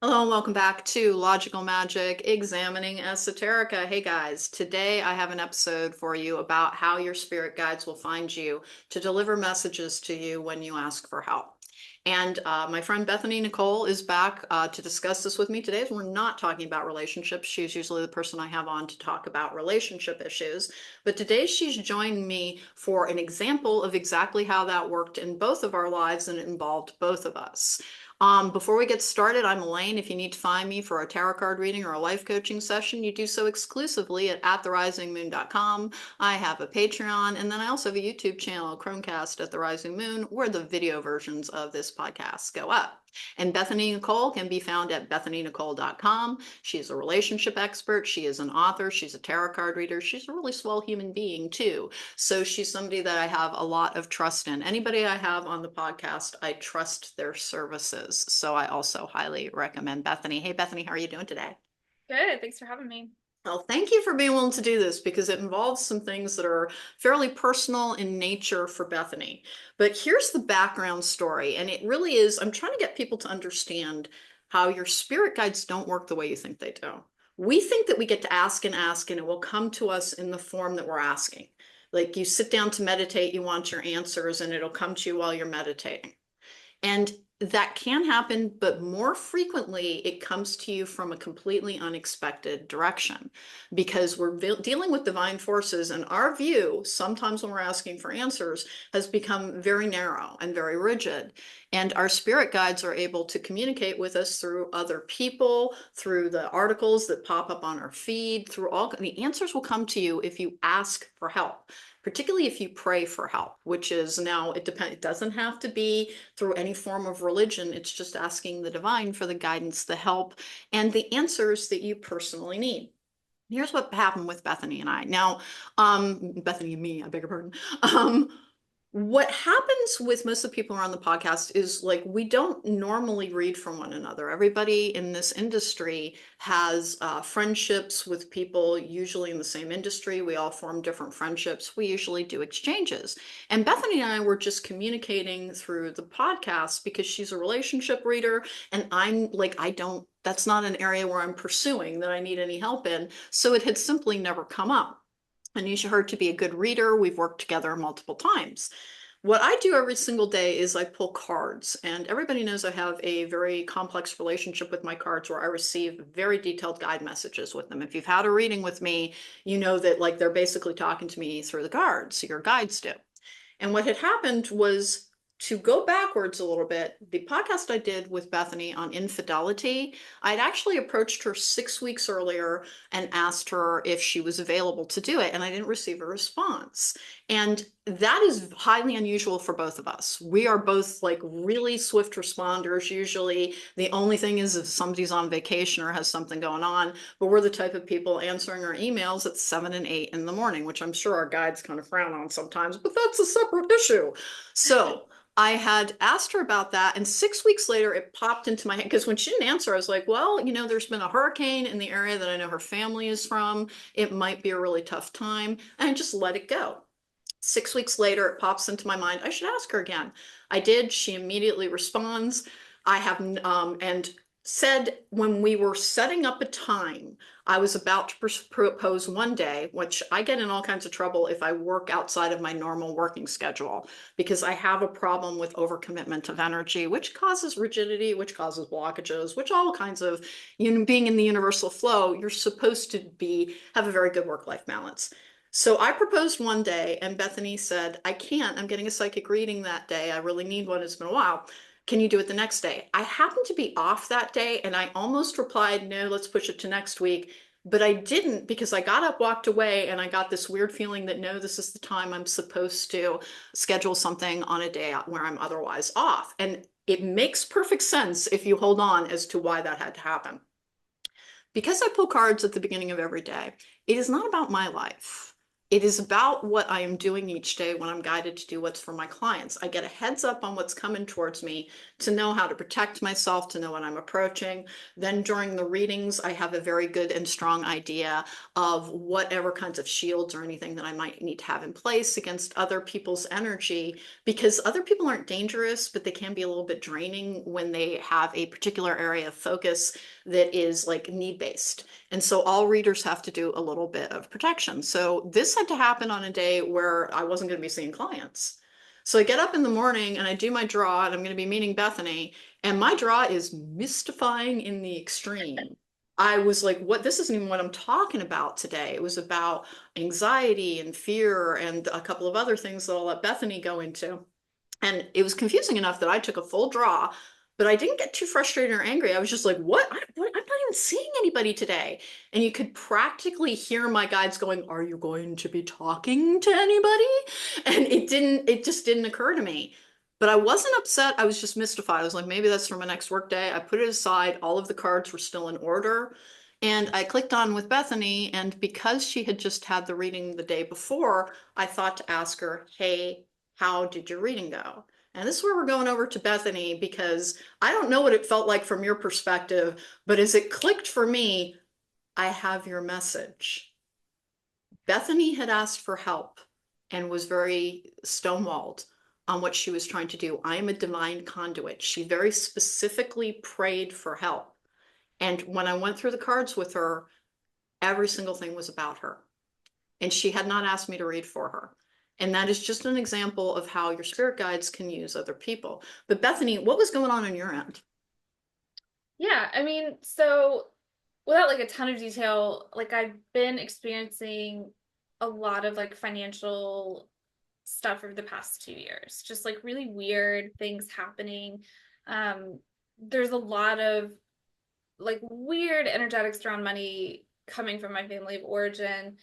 Hello and welcome back to Logical Magic Examining Esoterica. Hey guys, today I have an episode for you about how your spirit guides will find you to deliver messages to you when you ask for help. And my friend Bethany Nicole is back to discuss this with me today. We're not talking about relationships. She's usually the person I have on to talk about relationship issues. But today she's joined me for an example of exactly how that worked in both of our lives, and it involved both of us. Before we get started, I'm Elaine. If you need to find me for a tarot card reading or a life coaching session, you do so exclusively at therisingmoon.com. I have a Patreon, and then I also have a YouTube channel, Chromecast at the Rising Moon, where the video versions of this podcast go up. And Bethany Nicole can be found at bethanynicole.com. She's a relationship expert. She is an author. She's a tarot card reader. She's a really swell human being, too. So she's somebody that I have a lot of trust in. Anybody I have on the podcast, I trust their services. So I also highly recommend Bethany. Hey, Bethany, how are you doing today? Good. Thanks for having me. Well, thank you for being willing to do this because it involves some things that are fairly personal in nature for Bethany. But here's the background story, and it really is, I'm trying to get people to understand how your spirit guides don't work the way you think they do. We think that we get to ask, and it will come to us in the form that we're asking. Like you sit down to meditate, you want your answers, and it'll come to you while you're meditating. And that can happen, but more frequently, it comes to you from a completely unexpected direction because we're dealing with divine forces. And our view, sometimes when we're asking for answers, has become very narrow and very rigid. And our spirit guides are able to communicate with us through other people, through the articles that pop up on our feed, through all the answers will come to you if you ask for help, particularly if you pray for help, which is now, it depends, it doesn't have to be through any form of religion. It's just asking the divine for the guidance, the help, and the answers that you personally need. Here's what happened with Bethany and I. Now, Bethany and me, I beg your pardon. Um, what happens with most of the people who are on the podcast is like we don't normally read from one another. Everybody in this industry has friendships with people usually in the same industry. We all form different friendships. We usually do exchanges. And Bethany and I were just communicating through the podcast because she's a relationship reader, and I'm like, that's not an area where I'm pursuing that I need any help in. So it had simply never come up. I need her to be a good reader. We've worked together multiple times. What I do every single day is I pull cards, and everybody knows I have a very complex relationship with my cards where I receive very detailed guide messages with them. If you've had a reading with me, you know that like they're basically talking to me through the cards, your guides do. And what had happened was, to go backwards a little bit, the podcast I did with Bethany on infidelity, I'd actually approached her 6 weeks earlier and asked her if she was available to do it, and I didn't receive a response. And that is highly unusual for both of us. We are both like really swift responders. Usually, the only thing is if somebody's on vacation or has something going on, but we're the type of people answering our emails at 7 and 8 in the morning, which I'm sure our guides kind of frown on sometimes, but that's a separate issue. So I had asked her about that, and 6 weeks later, it popped into my head because when she didn't answer, I was like, well, there's been a hurricane in the area that I know her family is from. It might be a really tough time, and I just let it go. 6 weeks later, it pops into my mind, I should ask her again. I did. She immediately responds. I have, and said when we were setting up a time, I was about to propose one day, which I get in all kinds of trouble if I work outside of my normal working schedule because I have a problem with overcommitment of energy, which causes rigidity, which causes blockages, which all kinds of, being in the universal flow, you're supposed to have a very good work-life balance. So I proposed one day, and Bethany said, I can't. I'm getting a psychic reading that day. I really need one. It's been a while. Can you do it the next day? I happened to be off that day, and I almost replied, no, let's push it to next week. But I didn't because I got up, walked away, and I got this weird feeling that no, this is the time I'm supposed to schedule something on a day where I'm otherwise off. And it makes perfect sense if you hold on as to why that had to happen. Because I pull cards at the beginning of every day, it is not about my life. It is about what I am doing each day when I'm guided to do what's for my clients. I get a heads up on what's coming towards me to know how to protect myself, to know what I'm approaching. Then during the readings, I have a very good and strong idea of whatever kinds of shields or anything that I might need to have in place against other people's energy, because other people aren't dangerous, but they can be a little bit draining when they have a particular area of focus that is like need-based. And so all readers have to do a little bit of protection. So this had to happen on a day where I wasn't going to be seeing clients. So I get up in the morning and I do my draw, and I'm going to be meeting Bethany, and my draw is mystifying in the extreme. I was like, what? This isn't even what I'm talking about today. It was about anxiety and fear and a couple of other things that I'll let Bethany go into. And it was confusing enough that I took a full draw, but I didn't get too frustrated or angry. I was just like, what? I'm not even seeing anybody today. And you could practically hear my guides going, are you going to be talking to anybody? And it just didn't occur to me. But I wasn't upset. I was just mystified. I was like, maybe that's for my next work day. I put it aside. All of the cards were still in order. And I clicked on with Bethany. And because she had just had the reading the day before, I thought to ask her, hey, how did your reading go? And this is where we're going over to Bethany, because I don't know what it felt like from your perspective, but as it clicked for me, I have your message. Bethany had asked for help and was very stonewalled on what she was trying to do. I am a divine conduit. She very specifically prayed for help. And when I went through the cards with her, every single thing was about her. And she had not asked me to read for her. And that is just an example of how your spirit guides can use other people. But Bethany, what was going on your end? Yeah, I mean, so without like a ton of detail, like I've been experiencing a lot of like financial stuff over the past 2 years, just like really weird things happening. There's a lot of like weird energetics around money coming from my family of origin.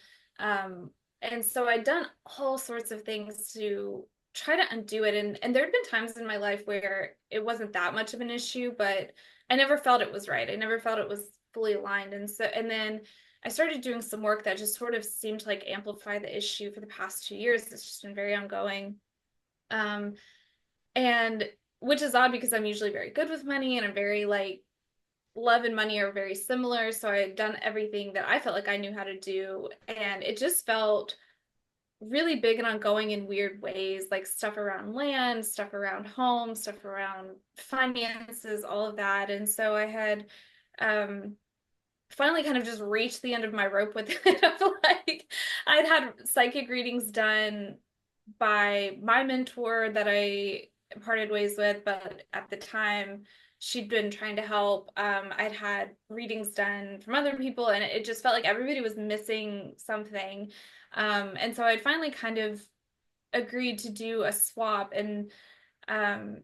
And so I'd done all sorts of things to try to undo it. And there had been times in my life where it wasn't that much of an issue, but I never felt it was right. I never felt it was fully aligned. And then I started doing some work that just sort of seemed to like amplify the issue for the past 2 years. It's just been very ongoing. Um, and which is odd because I'm usually very good with money and I'm very like love and money are very similar. So I had done everything that I felt like I knew how to do. And it just felt really big and ongoing in weird ways, like stuff around land, stuff around home, stuff around finances, all of that. And so I had finally kind of just reached the end of my rope with it. I feel like I'd had psychic readings done by my mentor that I parted ways with, but at the time she'd been trying to help. I'd had readings done from other people, and it just felt like everybody was missing something. And so I'd finally kind of agreed to do a swap. And um,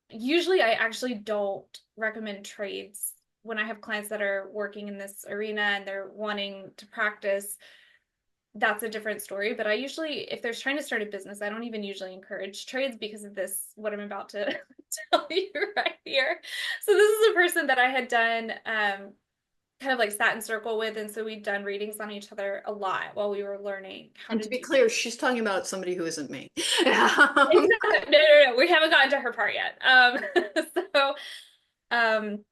usually I actually don't recommend trades when I have clients that are working in this arena and they're wanting to practice. That's a different story. But I usually, if they're trying to start a business, I don't even usually encourage trades because of this, what I'm about to tell you right here. So this is a person that I had done kind of like sat in circle with. And so we'd done readings on each other a lot while we were learning how And to to be do clear, she's talking about somebody who isn't me. exactly. No. We haven't gotten to her part yet. So um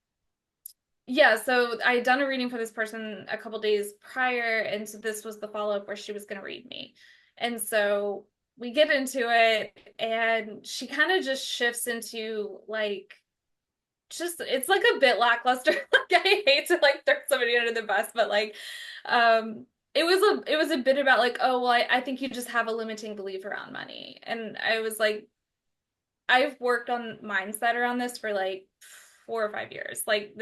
yeah, so I had done a reading for this person a couple days prior, and so this was the follow-up where she was going to read me. And so we get into it, and she kind of just shifts into like just it's like a bit lackluster. Like I hate to like throw somebody under the bus, but like it was a bit about like, oh well, I think you just have a limiting belief around money. And I was like, I've worked on mindset around this for like 4 or 5 years. Like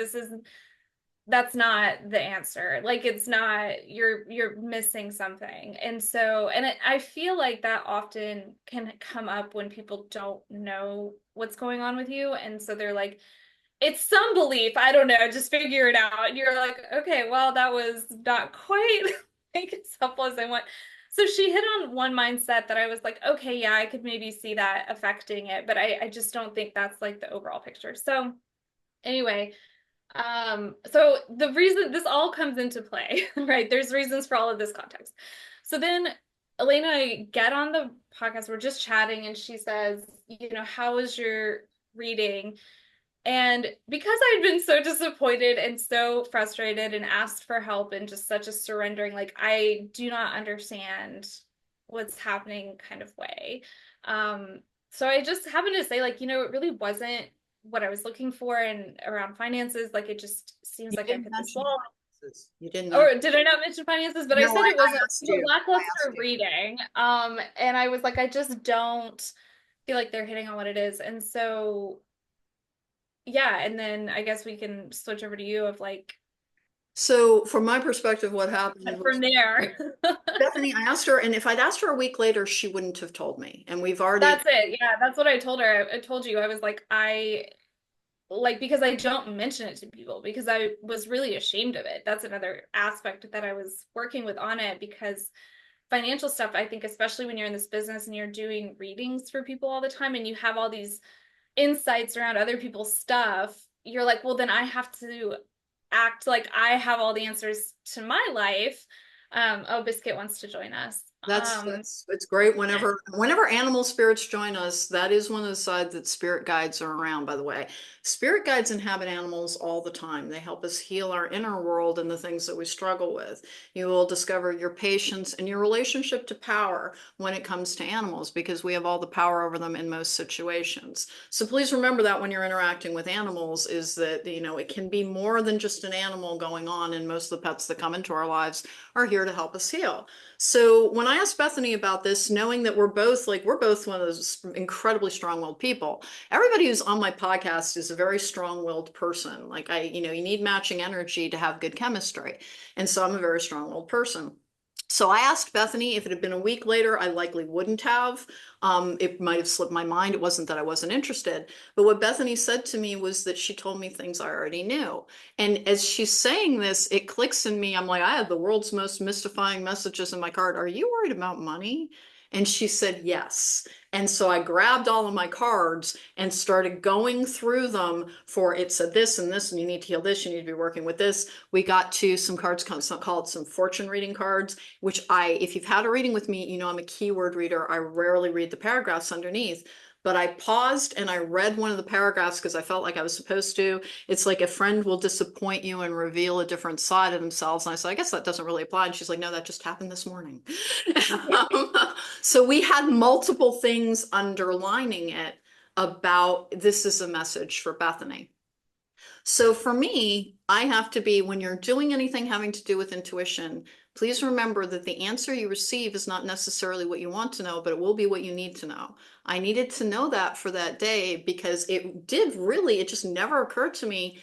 that's not the answer. Like it's not, you're missing something. And so I feel like that often can come up when people don't know what's going on with you, and so they're like, it's some belief, I don't know, just figure it out. And you're like, okay, well, that was not quite like as helpful as I want. So she hit on one mindset that I was like, okay, yeah, I could maybe see that affecting it, but I just don't think that's like the overall picture. So anyway, so the reason this all comes into play, right? There's reasons for all of this context. So then Elena and I get on the podcast, we're just chatting, and she says, how was your reading? And because I'd been so disappointed and so frustrated and asked for help in just such a surrendering, like, I do not understand what's happening kind of way. Um, so I just happened to say, like, it really wasn't what I was looking for and around finances. Like, it just seems You like I've didn't hit this mention wall. finances. You did not. Or did I not mention finances? But I No, said it was I asked you. I asked lackluster you. reading. And I was like, I just don't feel like they're hitting on what it is. And so, yeah, and then I guess we can switch over to you of like So from my perspective, what happened from was there. Bethany, I asked her, and if I'd asked her a week later, she wouldn't have told me. And we've already, That's it. Yeah, that's what I told her. I told you I was like, I like because I don't mention it to people because I was really ashamed of it. That's another aspect that I was working with on it because financial stuff, I think, especially when you're in this business and you're doing readings for people all the time and you have all these insights around other people's stuff, you're like, well, then I have to act like I have all the answers to my life. Oh, Biscuit wants to join us. that's it's great whenever animal spirits join us. That is one of the sides that spirit guides are around, by the way. Spirit guides inhabit animals all the time. They help us heal our inner world and the things that we struggle with. You will discover your patience and your relationship to power when it comes to animals because we have all the power over them in most situations. So please remember that when you're interacting with animals is that it can be more than just an animal going on, and most of the pets that come into our lives are here to help us heal. So when I asked Bethany about this, knowing that we're both one of those incredibly strong-willed people. Everybody who's on my podcast is a very strong-willed person. Like you need matching energy to have good chemistry. And so I'm a very strong-willed person. So I asked Bethany if it had been a week later, I likely wouldn't have. It might have slipped my mind. It wasn't that I wasn't interested. But what Bethany said to me was that she told me things I already knew. And as she's saying this, it clicks in me. I'm like, I have the world's most mystifying messages in my card. Are you worried about money? And she said, yes. And so I grabbed all of my cards and started going through them for it said this and this, and you need to heal this, you need to be working with this. We got to some cards called some fortune reading cards, which if you've had a reading with me, I'm a keyword reader. I rarely read the paragraphs underneath. But I paused and I read one of the paragraphs because I felt like I was supposed to. It's like a friend will disappoint you and reveal a different side of themselves. And I said, I guess that doesn't really apply. And she's like, no, that just happened this morning. um, so we had multiple things underlining it about this is a message for Bethany. So for me, I have to be, when you're doing anything having to do with intuition, please remember that the answer you receive is not necessarily what you want to know, but it will be what you need to know. I needed to know that for that day because it just never occurred to me,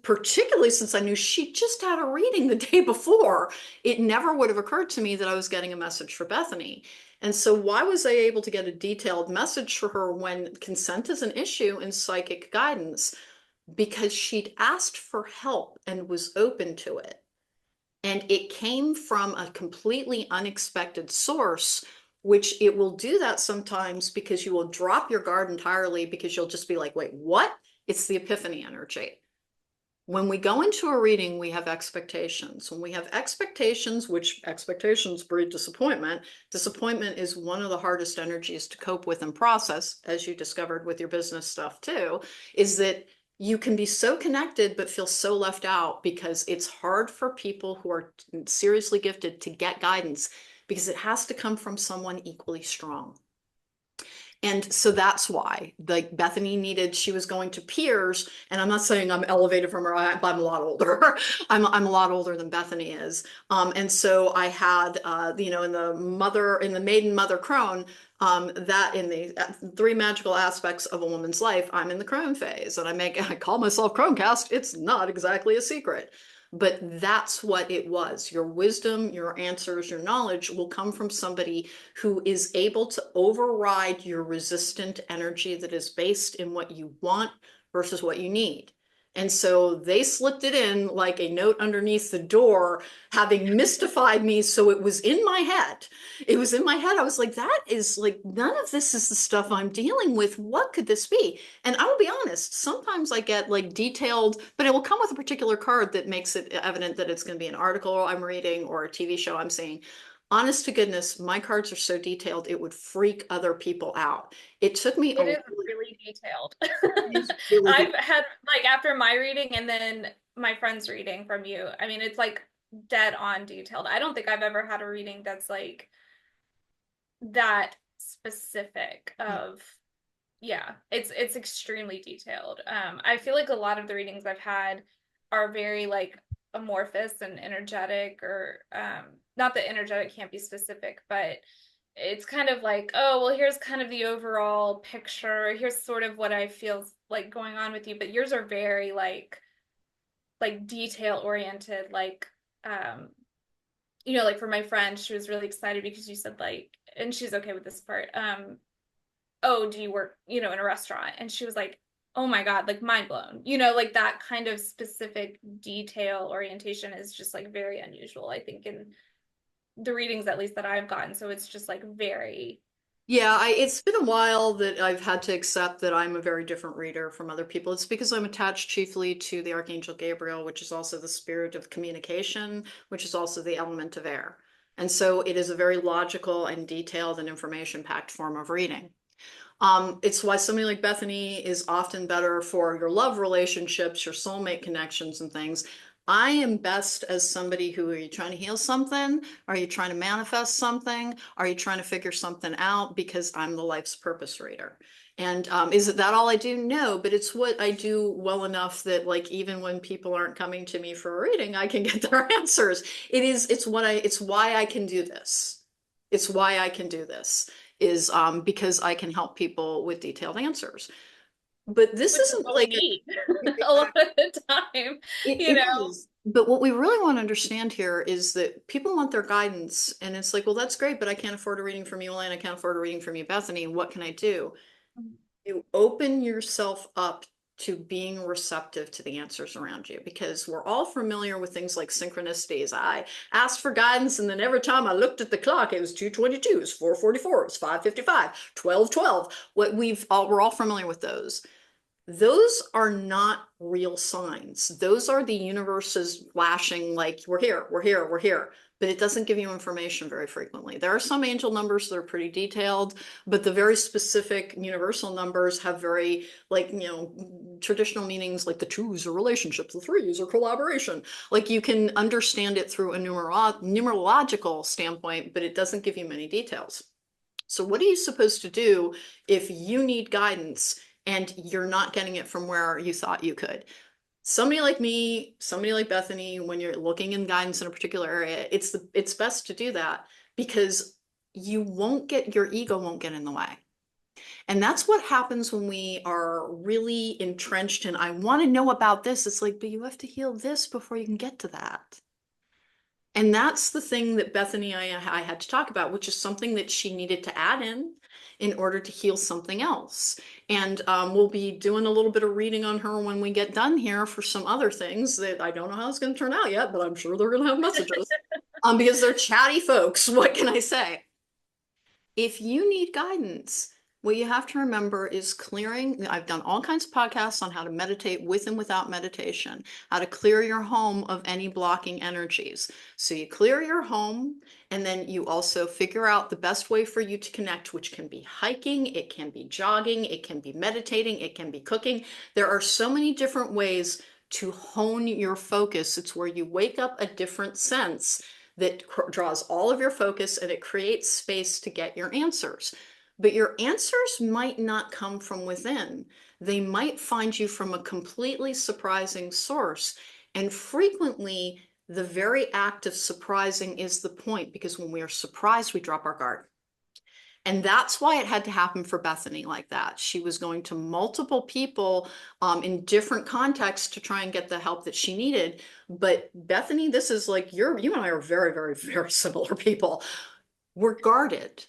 particularly since I knew she just had a reading the day before. It never would have occurred to me that I was getting a message for Bethany. And so why was I able to get a detailed message for her when consent is an issue in psychic guidance? Because she'd asked for help and was open to it. And it came from a completely unexpected source, which it will do that sometimes because you will drop your guard entirely because you'll just be like, wait, what? It's the epiphany energy. When we go into a reading, we have expectations. When we have expectations, which expectations breed disappointment, disappointment is one of the hardest energies to cope with and process, as you discovered with your business stuff too, is that you can be so connected but feel so left out because it's hard for people who are seriously gifted to get guidance because it has to come from someone equally strong. And so that's why, like Bethany she was going to peers, and I'm not saying I'm elevated from her, but I'm a lot older. I'm a lot older than Bethany is. And so I had, in the maiden mother crone, that in the three magical aspects of a woman's life, I'm in the crone phase, and I call myself Cronecast. It's not exactly a secret. But that's what it was. Your wisdom, your answers, your knowledge will come from somebody who is able to override your resistant energy that is based in what you want versus what you need. And so they slipped it in like a note underneath the door, having mystified me. So it was in my head. It was in my head. I was like, that is like, none of this is the stuff I'm dealing with. What could this be? And I will be honest, sometimes I get like detailed, but it will come with a particular card that makes it evident that it's going to be an article I'm reading or a TV show I'm seeing. honest to goodness, my cards are so detailed, it would freak other people out. It took me a It is really, really detailed. it is really I've detailed. had like after my reading and then my friend's reading from you. I mean, it's like dead on detailed. I don't think I've ever had a reading that's like that specific of yeah, it's extremely detailed. I feel like a lot of the readings I've had are very like amorphous and energetic or not that energetic can't be specific, but it's kind of like, oh, well, here's kind of the overall picture. Here's sort of what I feel like going on with you, but yours are very like detail oriented, like like for my friend, she was really excited because you said like, and she's okay with this part. Oh, do you work, in a restaurant? And she was like, oh my God, like mind blown. Like that kind of specific detail orientation is just like very unusual, I think, in the readings at least that I've gotten. So it's just like very Yeah, it's been a while that I've had to accept that I'm a very different reader from other people. It's because I'm attached chiefly to the Archangel Gabriel, which is also the spirit of communication, which is also the element of air. And so it is a very logical and detailed and information-packed form of reading. It's why somebody like Bethany is often better for your love relationships, your soulmate connections and things. I am best as somebody who, are you trying to heal something? Are you trying to manifest something? Are you trying to figure something out? Because I'm the life's purpose reader. And is it that all I do? No, but it's what I do well enough that like even when people aren't coming to me for a reading, I can get their answers. It's why I can do this. It's why I can do this is because I can help people with detailed answers. But this which is isn't what we like need a lot exactly. of the time, you It know. is. But what we really want to understand here is that people want their guidance, and it's like, well, that's great, but I can't afford a reading from you, Elaine. I can't afford a reading from you, Bethany. What can I do? You open yourself up to being receptive to the answers around you because we're all familiar with things like synchronicities. I asked for guidance, and then every time I looked at the clock, it was 2:22, it was 4:44, it was 5:55, 12:12. We're all familiar with those. Those are not real signs. Those are the universe's flashing like, we're here, we're here, we're here. But it doesn't give you information very frequently. There are some angel numbers that are pretty detailed, but the very specific universal numbers have very, like, traditional meanings, like the twos are relationships, the threes are collaboration. Like you can understand it through a numerological standpoint, but it doesn't give you many details. So what are you supposed to do if you need guidance and you're not getting it from where you thought you could? Somebody like me, somebody like Bethany, when you're looking in guidance in a particular area, it's best to do that because your ego won't get in the way. And that's what happens when we are really entrenched in, I want to know about this. It's like, but you have to heal this before you can get to that. And that's the thing that Bethany I had to talk about, which is something that she needed to add in order to heal something else. And we'll be doing a little bit of reading on her when we get done here for some other things that I don't know how it's going to turn out yet, but I'm sure they're going to have messages because they're chatty folks. What can I say? If you need guidance, what you have to remember is clearing. I've done all kinds of podcasts on how to meditate with and without meditation, how to clear your home of any blocking energies. So you clear your home, and then you also figure out the best way for you to connect, which can be hiking, it can be jogging, it can be meditating, it can be cooking. There are so many different ways to hone your focus. It's where you wake up a different sense that draws all of your focus and it creates space to get your answers. But your answers might not come from within. They might find you from a completely surprising source. And frequently, the very act of surprising is the point because when we are surprised, we drop our guard. And that's why it had to happen for Bethany like that. She was going to multiple people in different contexts to try and get the help that she needed. But Bethany, this is like you and I are very, very, very similar people. We're guarded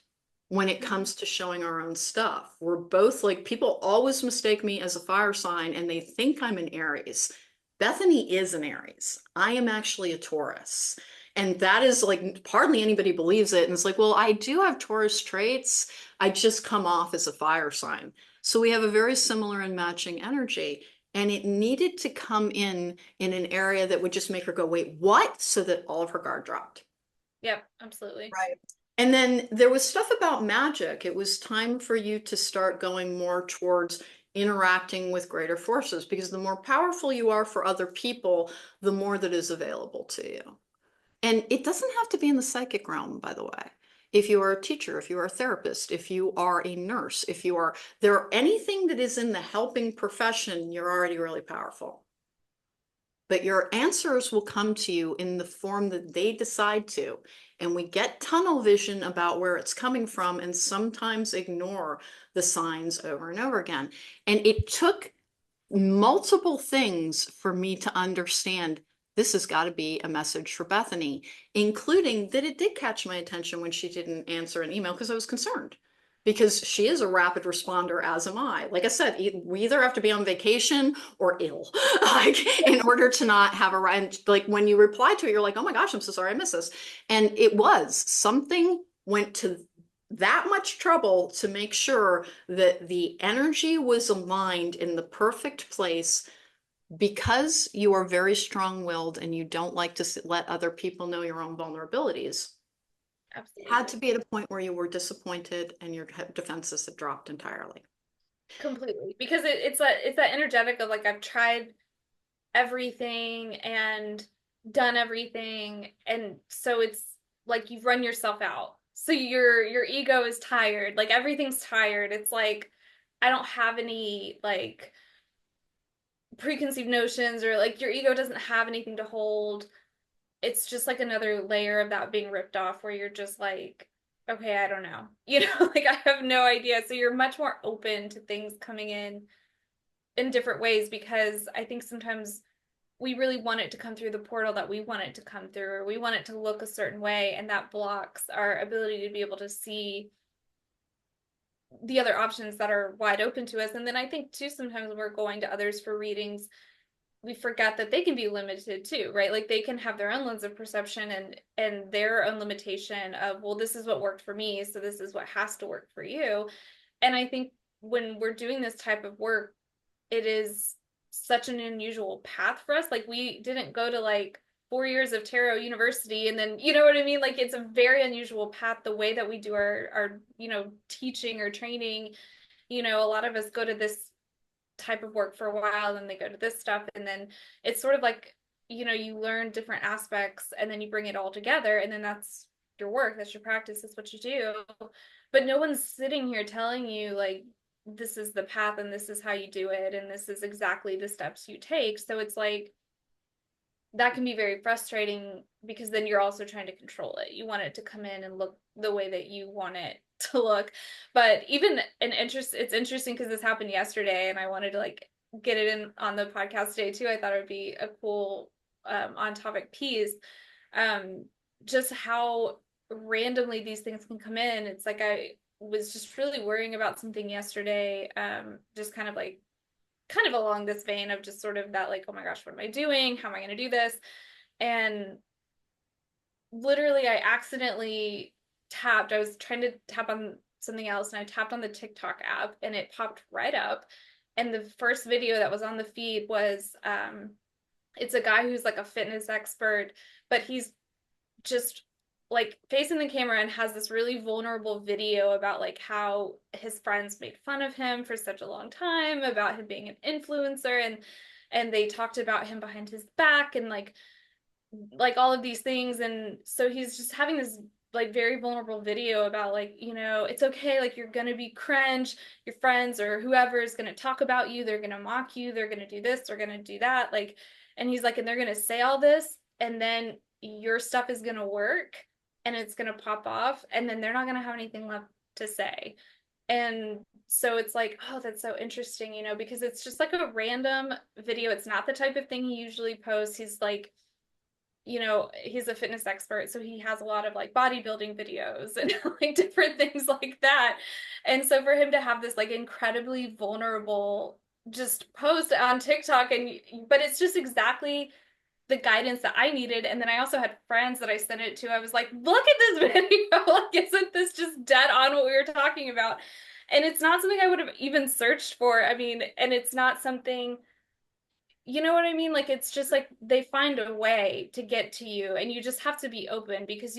when it comes to showing our own stuff. We're both like, people always mistake me as a fire sign and they think I'm an Aries. Bethany is an Aries. I am actually a Taurus. And that is like, hardly anybody believes it. And it's like, well, I do have Taurus traits. I just come off as a fire sign. So we have a very similar and matching energy. And it needed to come in an area that would just make her go, wait, what? So that all of her guard dropped. Yep, absolutely. Right. And then there was stuff about magic. It was time for you to start going more towards interacting with greater forces because the more powerful you are for other people, the more that is available to you. And it doesn't have to be in the psychic realm, by the way. If you are a teacher, if you are a therapist, if you are a nurse, if you are there, anything that is in the helping profession, you're already really powerful. But your answers will come to you in the form that they decide to. And we get tunnel vision about where it's coming from and sometimes ignore the signs over and over again. And it took multiple things for me to understand this has got to be a message for Bethany, including that it did catch my attention when she didn't answer an email because I was concerned. Because she is a rapid responder, as am I. Like I said, we either have to be on vacation or ill, like in order to not have a right. Like when you reply to it, you're like, "Oh my gosh, I'm so sorry, I missed this," and it was something went to that much trouble to make sure that the energy was aligned in the perfect place because you are very strong-willed and you don't like to let other people know your own vulnerabilities. It had to Absolutely. be at a point where you were disappointed and your defenses had dropped entirely. Completely. Because it's that energetic of like I've tried everything and done everything, and so it's like you've run yourself out. So your ego is tired. Like everything's tired. It's like I don't have any like preconceived notions, or like your ego doesn't have anything to hold. It's just like another layer of that being ripped off where you're just like, okay, I don't know. Like I have no idea. So you're much more open to things coming in different ways, because I think sometimes we really want it to come through the portal that we want it to come through, or we want it to look a certain way, and that blocks our ability to be able to see the other options that are wide open to us. And then I think too, sometimes when we're going to others for readings, we forget that they can be limited too, right? Like they can have their own lens of perception and their own limitation of, well, this is what worked for me, so this is what has to work for you. And I think when we're doing this type of work, it is such an unusual path for us. Like we didn't go to like 4 years of tarot university and then, you know what I mean? Like it's a very unusual path, the way that we do our teaching or training. A lot of us go to this type of work for a while, and they go to this stuff, and then it's sort of like, you learn different aspects and then you bring it all together, and then that's your work, that's your practice, that's what you do. But no one's sitting here telling you like this is the path and this is how you do it and this is exactly the steps you take. So it's like that can be very frustrating, because then you're also trying to control it. You want it to come in and look the way that you want it to look. But even it's interesting because this happened yesterday and I wanted to like get it in on the podcast today too. I thought it would be a cool on topic piece. Um, just how randomly these things can come in. It's like I was just really worrying about something yesterday, just kind of along this vein of just sort of that like, oh my gosh, what am I doing? How am I going to do this? And literally I accidentally tapped. I was trying to tap on something else and I tapped on the TikTok app and it popped right up. And the first video that was on the feed was it's a guy who's like a fitness expert, but he's just like facing the camera and has this really vulnerable video about like how his friends made fun of him for such a long time about him being an influencer, and they talked about him behind his back, and like all of these things. And so he's just having this like very vulnerable video about like, it's okay, like you're gonna be cringe, your friends or whoever is gonna talk about you, they're gonna mock you, they're gonna do this, they're gonna do that, like, and he's like, and they're gonna say all this, and then your stuff is gonna work and it's gonna pop off, and then they're not gonna have anything left to say. And so it's like, oh, that's so interesting, because it's just like a random video. It's not the type of thing he usually posts. He's like, he's a fitness expert, so he has a lot of like bodybuilding videos and like different things like that. And so for him to have this like incredibly vulnerable just post on TikTok, but it's just exactly the guidance that I needed. And then I also had friends that I sent it to. I was like, look at this video. Like, isn't this just dead on what we were talking about? And it's not something I would have even searched for. I mean, and it's not something you know what I mean? Like it's just like they find a way to get to you and you just have to be open because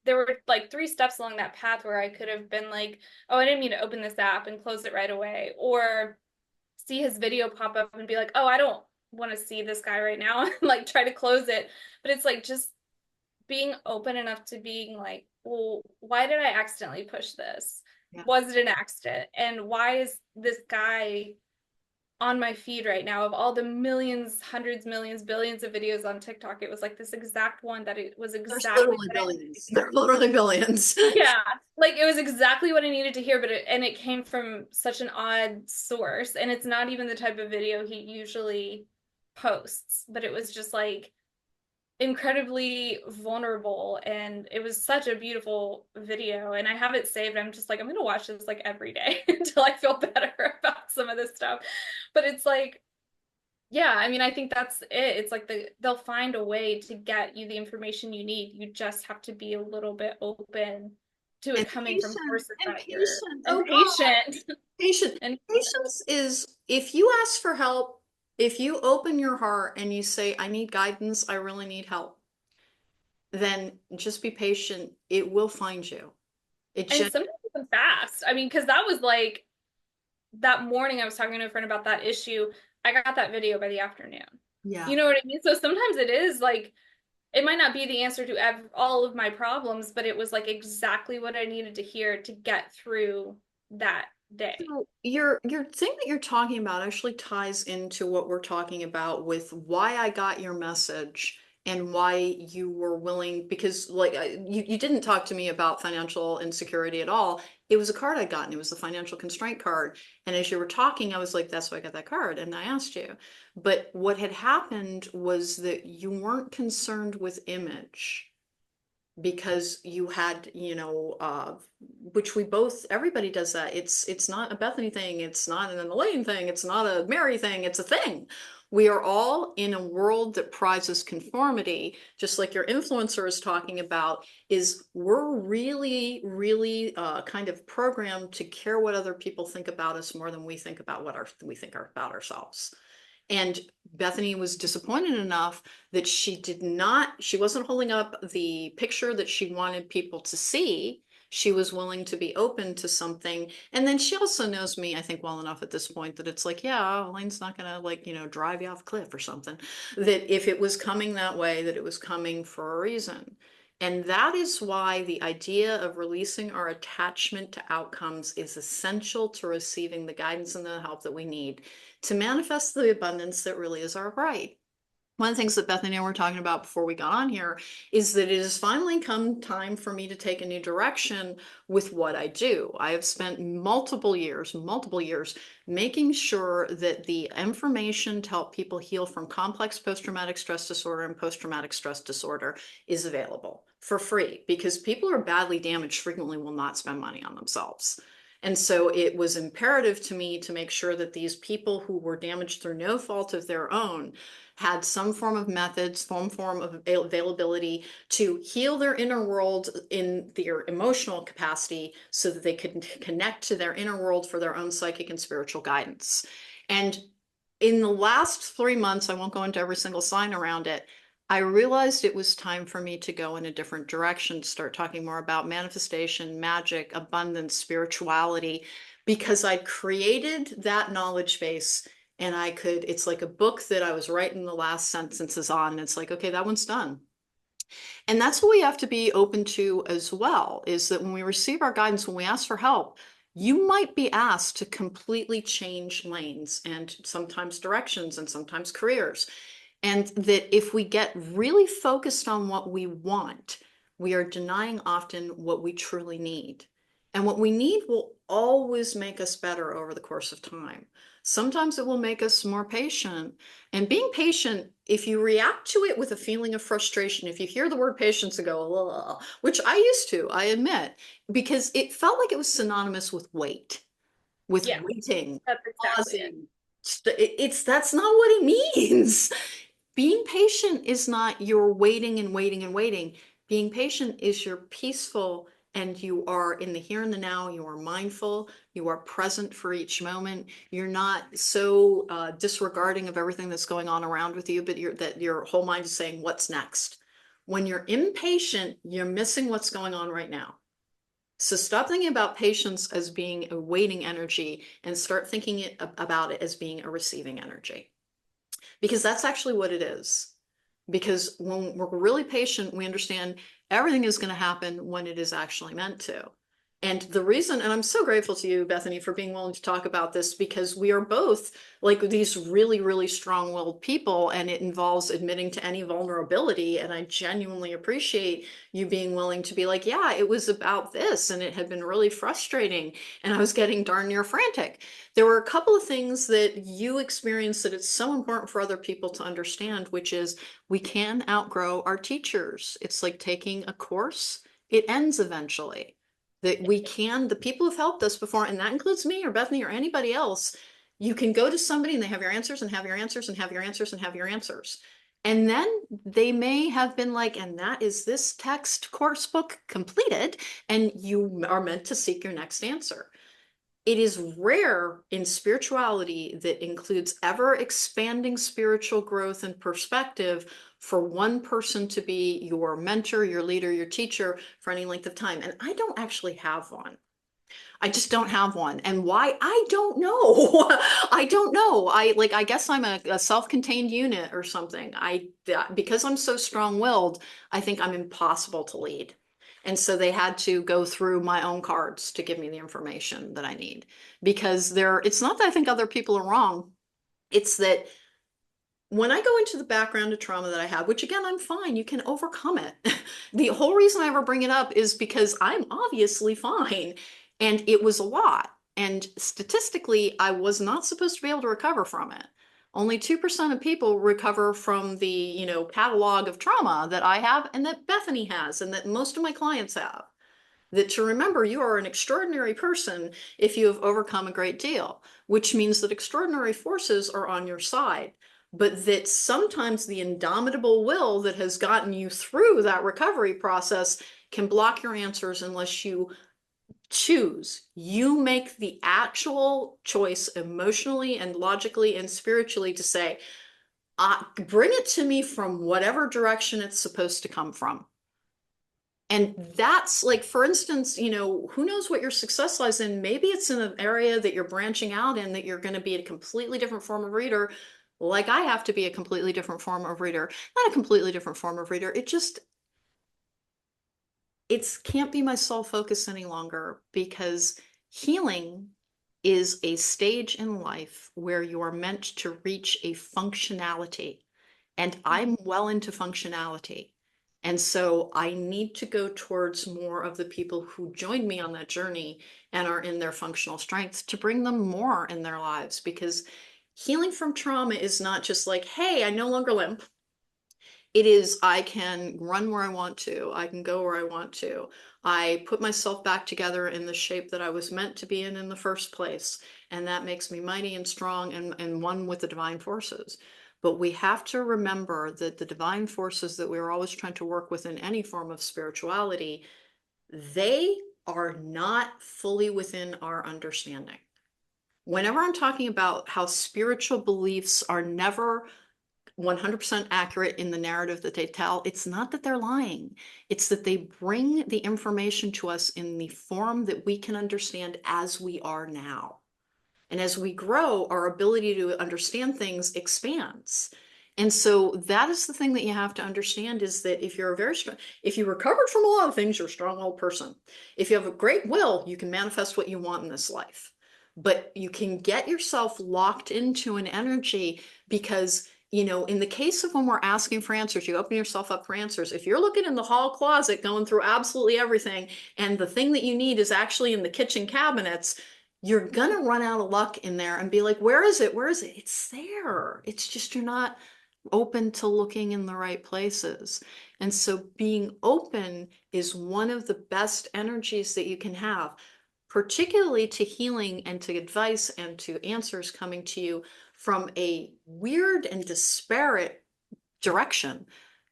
there were like three steps along that path where I could have been like, oh, I didn't mean to open this app and close it right away. Or see his video pop up and be like, oh, I don't want to see this guy right now and like try to close it. But it's like just being open enough to being like, well, why did I accidentally push this? Yeah. Was it an accident? And why is this guy on my feed right now of all the millions, hundreds, millions, billions of videos on TikTok? It was like this exact one that it was There's exactly literally what I needed billions. to There are hear. literally billions. Yeah, like it was exactly what I needed to hear, but it came from such an odd source, and it's not even the type of video he usually posts, but it was just like incredibly vulnerable, and it was such a beautiful video, and I have it saved. I'm just like, I'm gonna watch this like every day until I feel better about some of this stuff. But it's like, yeah, I mean, I think that's it. It's like they'll find a way to get you the information you need. You just have to be a little bit open to it And coming from patient, sources and that you're patient. and Oh God, patient patient. and Patience is if you ask for help, if you open your heart and you say, I need guidance, I really need help, then just be patient. It will find you. It and gen sometimes even fast. I mean, because that was like that morning I was talking to a friend about that issue. I got that video by the afternoon. yeah. You know what I mean? So sometimes it is like it might not be the answer to all of my problems, but it was like exactly what I needed to hear to get through that day. So your thing that you're talking about actually ties into what we're talking about with why I got your message and why you were willing, because like you didn't talk to me about financial insecurity at all. It was a card I'd gotten. It was the financial constraint card. And as you were talking, I was like, that's why I got that card. And I asked you. But what had happened was that you weren't concerned with image because you had, which we both, everybody does that. It's not a Bethany thing, it's not an Elaine thing, it's not a Mary thing, it's a thing. We are all in a world that prizes conformity, just like your influencer is talking about, is we're really, really kind of programmed to care what other people think about us more than we think about we think about ourselves. And Bethany was disappointed enough that she wasn't holding up the picture that she wanted people to see. She was willing to be open to something. And then she also knows me, I think, well enough at this point that it's like, yeah, Elaine's not gonna like, drive you off a cliff or something. That if it was coming that way, that it was coming for a reason. And that is why the idea of releasing our attachment to outcomes is essential to receiving the guidance and the help that we need to manifest the abundance that really is our right. One of the things that Bethany and I were talking about before we got on here is that it has finally come time for me to take a new direction with what I do. I have spent multiple years making sure that the information to help people heal from complex post-traumatic stress disorder and post-traumatic stress disorder is available for free because people who are badly damaged frequently will not spend money on themselves. And so it was imperative to me to make sure that these people who were damaged through no fault of their own had some form of methods, some form of availability to heal their inner world in their emotional capacity so that they could connect to their inner world for their own psychic and spiritual guidance. And in the last 3 months, I won't go into every single sign around it, I realized it was time for me to go in a different direction, start talking more about manifestation, magic, abundance, spirituality, because I'd created that knowledge base and it's like a book that I was writing the last sentences on. And it's like, okay, that one's done. And that's what we have to be open to as well, is that when we receive our guidance, when we ask for help, you might be asked to completely change lanes and sometimes directions and sometimes careers. And that if we get really focused on what we want, we are denying often what we truly need. And what we need will always make us better over the course of time. Sometimes it will make us more patient. And being patient, if you react to it with a feeling of frustration, if you hear the word patience and go, ugh, which I used to, I admit, because it felt like it was synonymous with with Yeah, waiting, that's exactly it. pausing. That's not what it means. Being patient is not you're waiting and waiting and waiting. Being patient is you're peaceful and you are in the here and the now. You are mindful. You are present for each moment. You're not so disregarding of everything that's going on around with you, but that your whole mind is saying, what's next? When you're impatient, you're missing what's going on right now. So stop thinking about patience as being a waiting energy and start thinking about it as being a receiving energy, because that's actually what it is. Because when we're really patient, we understand everything is going to happen when it is actually meant to. And the reason, and I'm so grateful to you, Bethany, for being willing to talk about this, because we are both like these really, really strong-willed people, and it involves admitting to any vulnerability. And I genuinely appreciate you being willing to be like, yeah, it was about this, and it had been really frustrating, and I was getting darn near frantic. There were a couple of things that you experienced that it's so important for other people to understand, which is we can outgrow our teachers. It's like taking a course, it ends eventually. That we can, the people who've helped us before, and that includes me or Bethany or anybody else, you can go to somebody and they have your answers and have your answers and have your answers and have your answers. And then they may have been like, and that is this text course book completed, and you are meant to seek your next answer. It is rare in spirituality that includes ever expanding spiritual growth and perspective for one person to be your mentor, your leader, your teacher for any length of time. And I don't actually have one. I just don't have one. And why? I don't know. I don't know. I guess I'm a self-contained unit or something. Because I'm so strong-willed, I think I'm impossible to lead. And so they had to go through my own cards to give me the information that I need. Because it's not that I think other people are wrong. It's that when I go into the background of trauma that I have, which again, I'm fine, you can overcome it. The whole reason I ever bring it up is because I'm obviously fine. And it was a lot. And statistically, I was not supposed to be able to recover from it. Only 2% of people recover from the, catalog of trauma that I have and that Bethany has and that most of my clients have. That to remember you are an extraordinary person if you have overcome a great deal, which means that extraordinary forces are on your side, but that sometimes the indomitable will that has gotten you through that recovery process can block your answers unless you choose. You make the actual choice emotionally and logically and spiritually to say, bring it to me from whatever direction it's supposed to come from. And that's like, for instance, who knows what your success lies in? Maybe it's in an area that you're branching out in that you're going to be a completely different form of reader. Like I have to be a completely different form of reader, not a completely different form of reader. It can't be my sole focus any longer because healing is a stage in life where you are meant to reach a functionality. And I'm well into functionality. And so I need to go towards more of the people who joined me on that journey and are in their functional strength to bring them more in their lives, because healing from trauma is not just like, hey, I no longer limp. It is, I can run where I want to. I can go where I want to. I put myself back together in the shape that I was meant to be in the first place. And that makes me mighty and strong and one with the divine forces. But we have to remember that the divine forces that we're always trying to work with in any form of spirituality, they are not fully within our understanding. Whenever I'm talking about how spiritual beliefs are never 100% accurate in the narrative that they tell, it's not that they're lying. It's that they bring the information to us in the form that we can understand as we are now. And as we grow, our ability to understand things expands. And so that is the thing that you have to understand, is that if you're a very strong, if you recovered from a lot of things, you're a strong old person. If you have a great will, you can manifest what you want in this life. But you can get yourself locked into an energy because, in the case of when we're asking for answers, you open yourself up for answers. If you're looking in the hall closet, going through absolutely everything, and the thing that you need is actually in the kitchen cabinets, you're gonna run out of luck in there and be like, where is it? Where is it? It's there. It's just you're not open to looking in the right places. And so being open is one of the best energies that you can have, particularly to healing and to advice and to answers coming to you from a weird and disparate direction.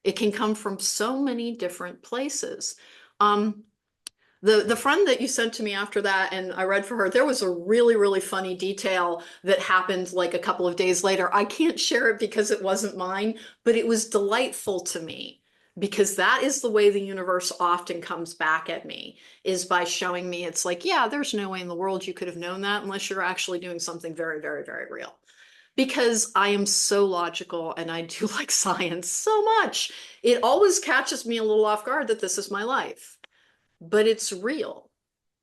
It can come from so many different places. The friend that you sent to me after that, and I read for her, there was a really, really funny detail that happened like a couple of days later. I can't share it because it wasn't mine, but it was delightful to me because that is the way the universe often comes back at me, is by showing me it's like, yeah, there's no way in the world you could have known that unless you're actually doing something very, very, very real. Because I am so logical and I do like science so much. It always catches me a little off guard that this is my life, but it's real.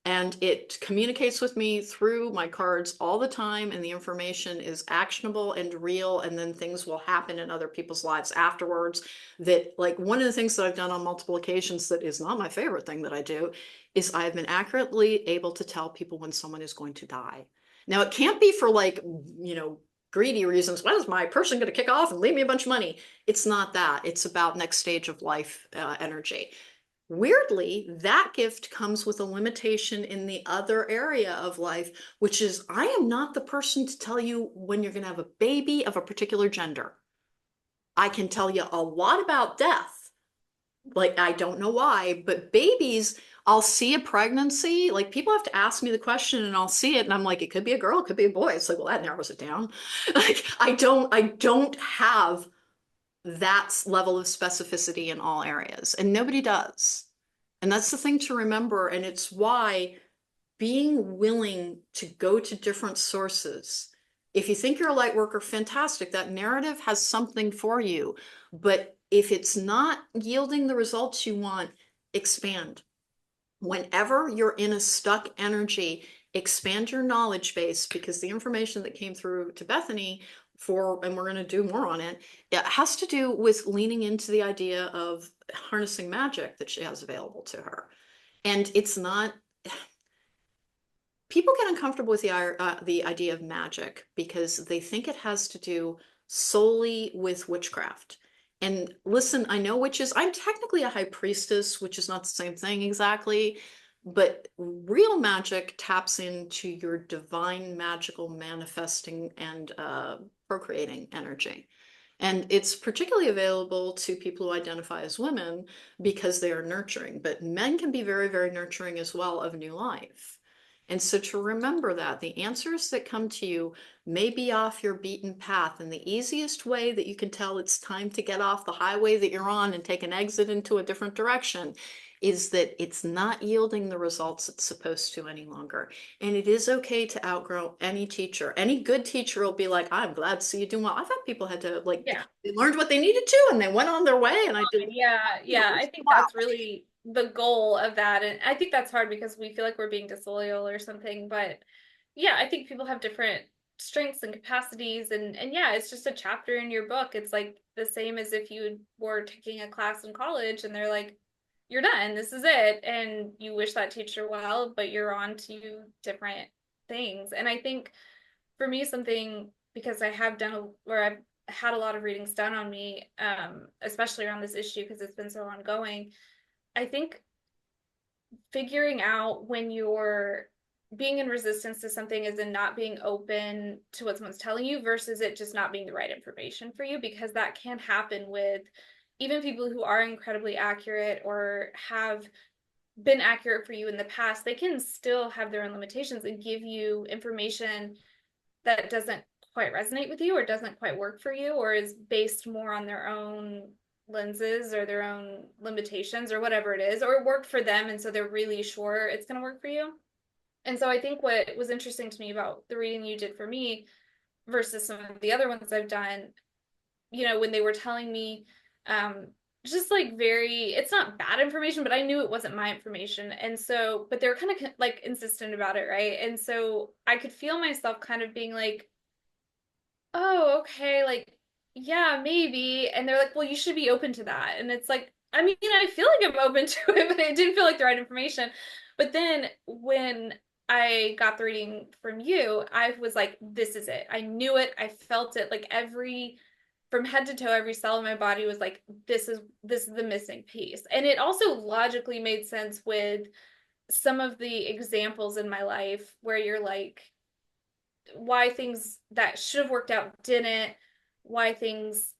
And it communicates with me through my cards all the time, and the information is actionable and real. And then things will happen in other people's lives afterwards. That, like, one of the things that I've done on multiple occasions that is not my favorite thing that I do is I've been accurately able to tell people when someone is going to die. Now, it can't be for, like, greedy reasons. When is my person going to kick off and leave me a bunch of money? It's not that. It's about next stage of life energy. Weirdly, that gift comes with a limitation in the other area of life, which is I am not the person to tell you when you're going to have a baby of a particular gender. I can tell you a lot about death. Like, I don't know why, but babies, I'll see a pregnancy. Like, people have to ask me the question and I'll see it and I'm like, it could be a girl, it could be a boy. It's like, well, that narrows it down. Like, I don't have that level of specificity in all areas, and nobody does. And that's the thing to remember. And it's why being willing to go to different sources. If you think you're a light worker, fantastic. That narrative has something for you. But if it's not yielding the results you want, expand. Whenever you're in a stuck energy, expand your knowledge base, because the information that came through to Bethany for, and we're going to do more on it, it has to do with leaning into the idea of harnessing magic that she has available to her. And it's not, people get uncomfortable with the idea of magic because they think it has to do solely with witchcraft. And listen, I know witches, I'm technically a high priestess, which is not the same thing exactly, but real magic taps into your divine magical manifesting and procreating energy. And it's particularly available to people who identify as women because they are nurturing, but men can be very, very nurturing as well of new life. And so to remember that the answers that come to you may be off your beaten path. And the easiest way that you can tell it's time to get off the highway that you're on and take an exit into a different direction is that it's not yielding the results it's supposed to any longer. And it is okay to outgrow any teacher. Any good teacher will be like, I'm glad to see you doing well. I've had people had to, like, Yeah. they learned what they needed to and they went on their way. And I did, Yeah, yeah. I think wow. that's really the goal of that. And I think that's hard because we feel like we're being disloyal or something. But yeah, I think people have different strengths and capacities and yeah, it's just a chapter in your book. It's like the same as if you were taking a class in college and they're like, you're done, this is it. And you wish that teacher well, but you're on to different things. And I think for me, something because I have done where I've had a lot of readings done on me, especially around this issue because it's been so ongoing. I think figuring out when you're being in resistance to something is in not being open to what someone's telling you versus it just not being the right information for you, because that can happen with even people who are incredibly accurate or have been accurate for you in the past. They can still have their own limitations and give you information that doesn't quite resonate with you or doesn't quite work for you or is based more on their own lenses or their own limitations or whatever it is, or it worked for them and so they're really sure it's going to work for you. And so I think what was interesting to me about the reading you did for me versus some of the other ones I've done, when they were telling me just like very, it's not bad information, but I knew it wasn't my information. And so, but they're kind of like insistent about it, right? And so I could feel myself kind of being like, oh, okay, like, yeah, maybe. And they're like, well, you should be open to that. And it's like, I mean, I feel like I'm open to it, but it didn't feel like the right information. But then when I got the reading from you, I was like, this is it. I knew it. I felt it. Like from head to toe, every cell in my body was like, this is the missing piece. And it also logically made sense with some of the examples in my life where you're like, why things that should have worked out didn't, why things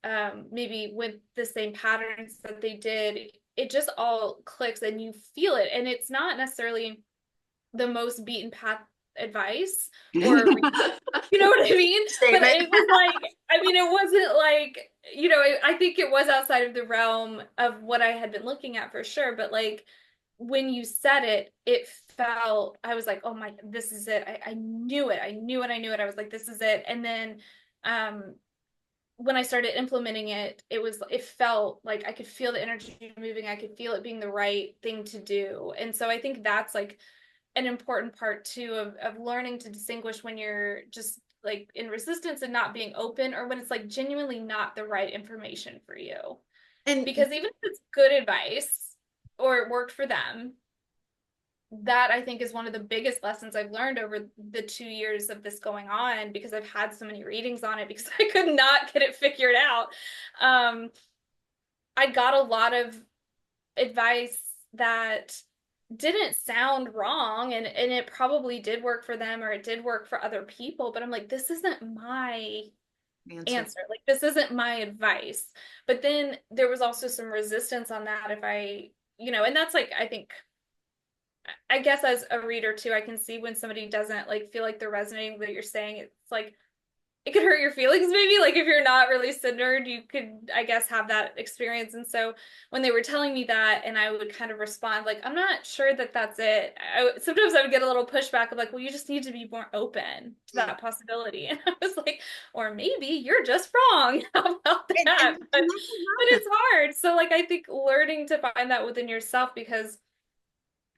maybe went the same patterns that they did. it just all clicks and you feel it. And it's not necessarily the most beaten path advice or you know what I mean? But Statement. it was like, I mean, it wasn't like, I think it was outside of the realm of what I had been looking at for sure. But like when you said it, it felt, I was like, oh my, this is it. I knew it. I knew it. I knew it. I was like, this is it. And then um when I started implementing it, it felt like I could feel the energy moving. I could feel it being the right thing to do. And so I think that's like an important part too of learning to distinguish when you're just like in resistance and not being open, or when it's like genuinely not the right information for you. And Because even if it's good advice or it worked for them, that I think is one of the biggest lessons I've learned over the 2 years of this going on, because I've had so many readings on it because I could not get it figured out. I got a lot of advice that didn't sound wrong, and it probably did work for them or it did work for other people, but I'm like, this isn't my answer. answer. Like, this isn't my advice. But then there was also some resistance on that if and that's like, I think, I guess as a reader too, I can see when somebody doesn't like feel like they're resonating with what you're saying. It's like it could hurt your feelings maybe, like if you're not really centered, you could, I guess, have that experience. And so when they were telling me that, and I would kind of respond like, I'm not sure that that's it. Sometimes I would get a little pushback of like, well, you just need to be more open to Mm. that possibility. And I was like, or maybe you're just wrong. How about that? But And that can it's happen. hard. So like I think learning to find that within yourself, because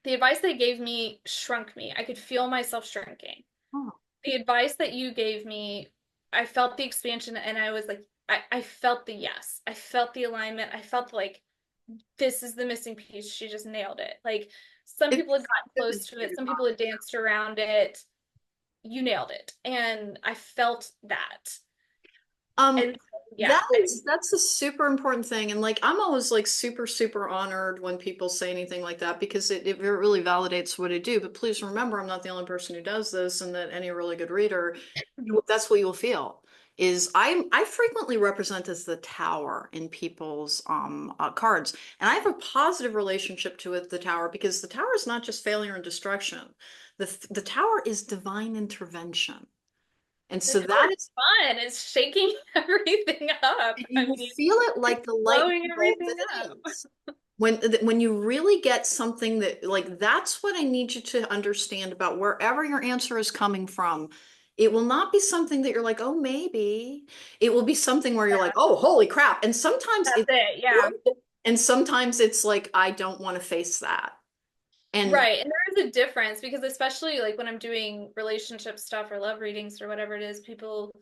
the advice they gave me shrunk me. I could feel myself shrinking. Oh, The advice that you gave me, I felt the expansion, and I was like, I felt the yes. I felt the alignment. I felt like this is the missing piece. She just nailed it. Like some people had it's gotten close to it, some people had danced around it. You nailed it. And I felt that. Um, And yeah, that's a super important thing. And like I'm always like super honored when people say anything like that because it really validates what I do. But please remember, I'm not the only person who does this, and that any really good reader, that's what you'll feel. Is I frequently represent as the tower in people's cards, and I have a positive relationship to it, the tower, because the tower is not just failure and destruction. The tower is divine intervention. And the so tower that is is, fun. It's shaking everything up. and I you will mean, feel it like the lightning blowing bolt everything that it up. is. When you really get something that like that's what I need you to understand about wherever your answer is coming from. It will not be something that you're like, oh, maybe. It will be something where you're like, Yeah, oh, holy crap. And sometimes that's it's it. Yeah. good, and sometimes it's like, I don't want to face that. And Right. And there is a difference, because especially like when I'm doing relationship stuff or love readings or whatever it is, people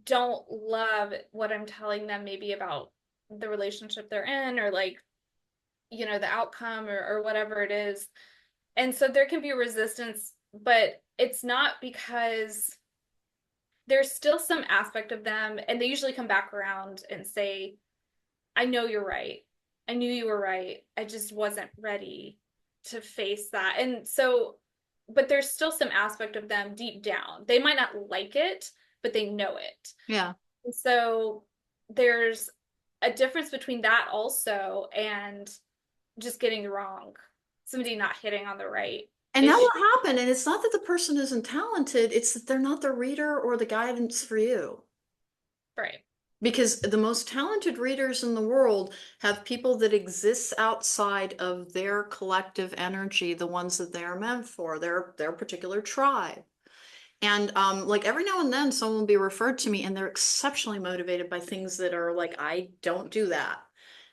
don't love what I'm telling them maybe about the relationship they're in, or like, the outcome, or whatever it is. And so there can be resistance, but it's not because there's still some aspect of them, and they usually come back around and say, I know you're right. I knew you were right. I just wasn't ready to face that. And so, but there's still some aspect of them deep down. They might not like it, but they know it. yeah. And so there's a difference between that also and just getting wrong, somebody not hitting on the right And that issue. will happen. And it's not that the person isn't talented, it's that they're not the reader or the guidance for you. Right. Because the most talented readers in the world have people that exist outside of their collective energy, the ones that they are meant for, their particular tribe. And like every now and then someone will be referred to me and they're exceptionally motivated by things that are like, I don't do that.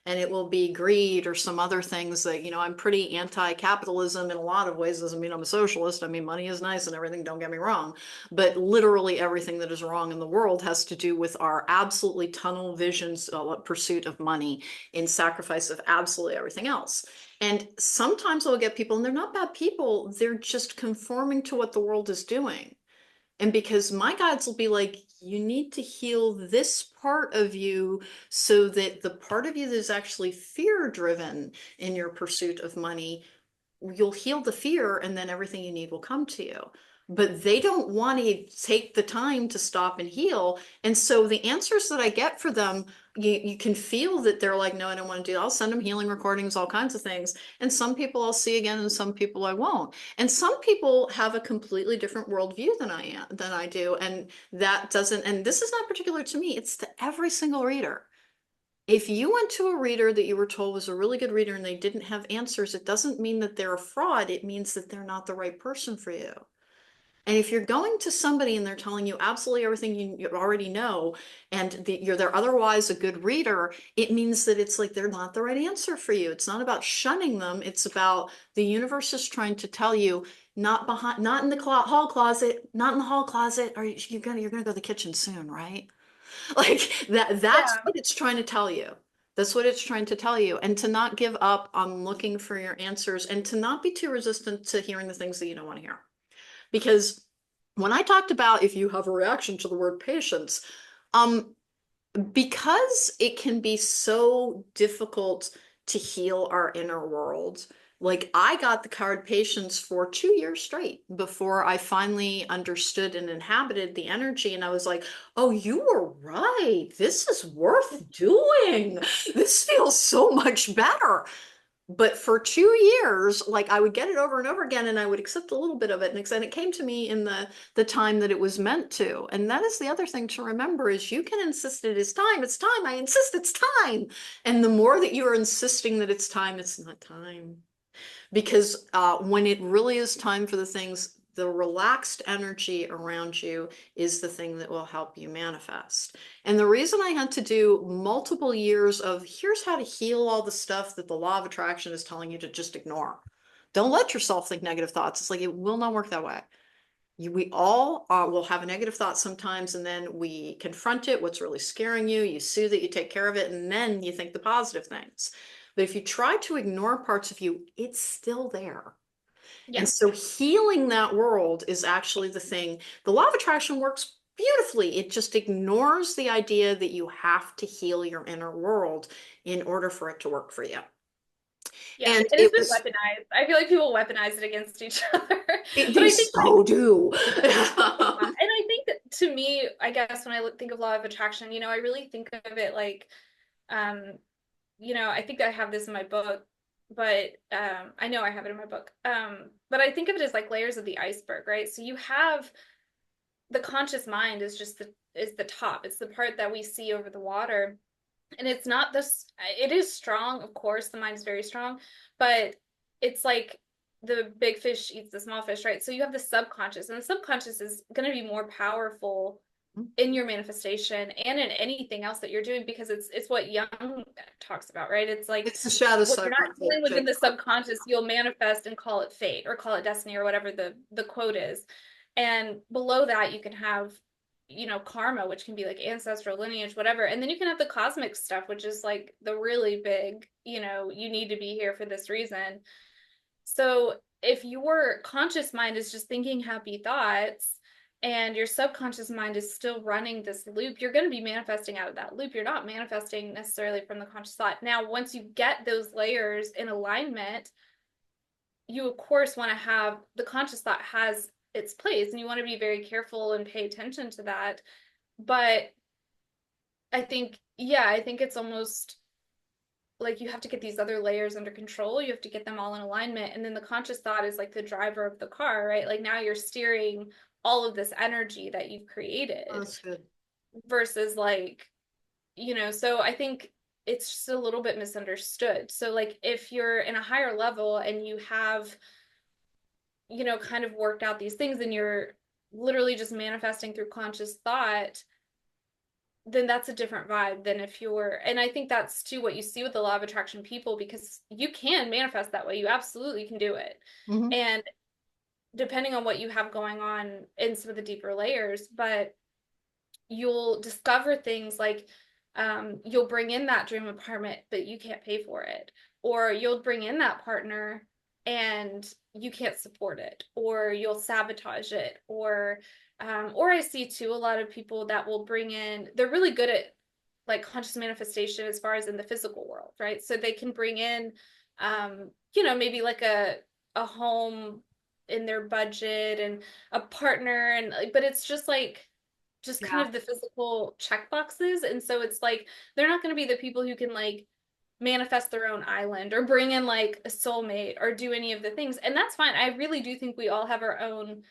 And it will be greed or some other things that, I'm pretty anti-capitalism in a lot of ways. Doesn't mean I'm a socialist. I mean, money is nice and everything, don't get me wrong. But literally everything that is wrong in the world has to do with our absolutely tunnel visions, pursuit of money in sacrifice of absolutely everything else. And sometimes I'll get people, and they're not bad people, they're just conforming to what the world is doing. And because my guides will be like, you need to heal this part of you so that the part of you that is actually fear driven in your pursuit of money, you'll heal the fear and then everything you need will come to you. but they don't want to take the time to stop and heal. And so the answers that I get for them, you can feel that they're like, no, I don't want to do that. I'll send them healing recordings, all kinds of things. And some people I'll see again, and some people I won't. And some people have a completely different worldview than I do. And that doesn't, and this is not particular to me, it's to every single reader. If you went to a reader that you were told was a really good reader and they didn't have answers, it doesn't mean that they're a fraud. It means that they're not the right person for you. And if you're going to somebody and they're telling you absolutely everything you already know, and they're otherwise a good reader, it means that it's like they're not the right answer for you. It's not about shunning them. It's about the universe is trying to tell you, not behind, not in the hall closet, not in the hall closet. Are you're gonna go to the kitchen soon, right? Like that's Yeah. what it's trying to tell you. That's what it's trying to tell you. And to not give up on looking for your answers and to not be too resistant to hearing the things that you don't want to hear. Because when I talked about if you have a reaction to the word patience, um, because it can be so difficult to heal our inner world. Like I got the card patience for 2 years straight before I finally understood and inhabited the energy. And I was like, oh, you were right. This is worth doing. This feels so much better. But for 2 years, like I would get it over and over again, and I would accept a little bit of it, and it came to me in the time that it was meant to. And that is the other thing to remember is you can insist it is time. It's time. I insist it's time. And the more that you are insisting that it's time, it's not time. Because when it really is time for the things, the relaxed energy around you is the thing that will help you manifest. And the reason I had to do multiple years of here's how to heal all the stuff that the law of attraction is telling you to just ignore. Don't let yourself think negative thoughts. It's like it will not work that way. We all will have a negative thought sometimes, and then we confront it, what's really scaring you, you soothe it, you take care of it, and then you think the positive things. But if you try to ignore parts of you, it's still there. And Yeah. so healing that world is actually the thing. The law of attraction works beautifully. It just ignores the idea that you have to heal your inner world in order for it to work for you. Yeah, And and it's it been was, weaponized. I feel like people weaponize it against each other. But they I think like so do. and I think that to me, I guess when I think of law of attraction, I really think of it like um, I think I have this in my book, but I know I have it in my book. But I think of it as like layers of the iceberg, right? So you have the conscious mind is just the top. It's the part that we see over the water. And it's not this, it is strong, of course, the mind is very strong, but it's like the big fish eats the small fish, right? So you have the subconscious, and the subconscious is going to be more powerful in your manifestation and in anything else that you're doing because it's what Jung talks about, right? It's like It's the shadow what you're side not part. dealing with in the subconscious, you'll manifest and call it fate or call it destiny or whatever the quote is. And below that, you can have karma, which can be like ancestral lineage, whatever. And then you can have the cosmic stuff, which is like the really big, you need to be here for this reason. So if your conscious mind is just thinking happy thoughts and your subconscious mind is still running this loop, you're going to be manifesting out of that loop. You're not manifesting necessarily from the conscious thought. Now, once you get those layers in alignment, you of course want to have the conscious thought has its place and you want to be very careful and pay attention to that. But I think it's almost like you have to get these other layers under control. You have to get them all in alignment. And then the conscious thought is like the driver of the car, right? Like now you're steering all of this energy that you've Oh, created that's good. versus like, so I think it's just a little bit misunderstood. So like if you're in a higher level and you have, kind of worked out these things and you're literally just manifesting through conscious thought, then that's a different vibe than if you're, and I think that's too what you see with the law of attraction people, because you can manifest that way. You absolutely can do it. Mm-hmm. And depending on what you have going on in some of the deeper layers, but you'll discover things like you'll bring in that dream apartment, but you can't pay for it. Or you'll bring in that partner and you can't support it, or you'll sabotage it, or I see too a lot of people that will bring in, they're really good at like conscious manifestation as far as in the physical world, right? So they can bring in maybe like a home in their budget and a partner and but it's just like just kind Yeah. of the physical check boxes. And so it's like they're not going to be the people who can like manifest their own island or bring in like a soulmate or do any of the things. And that's fine. I really do think we all have our own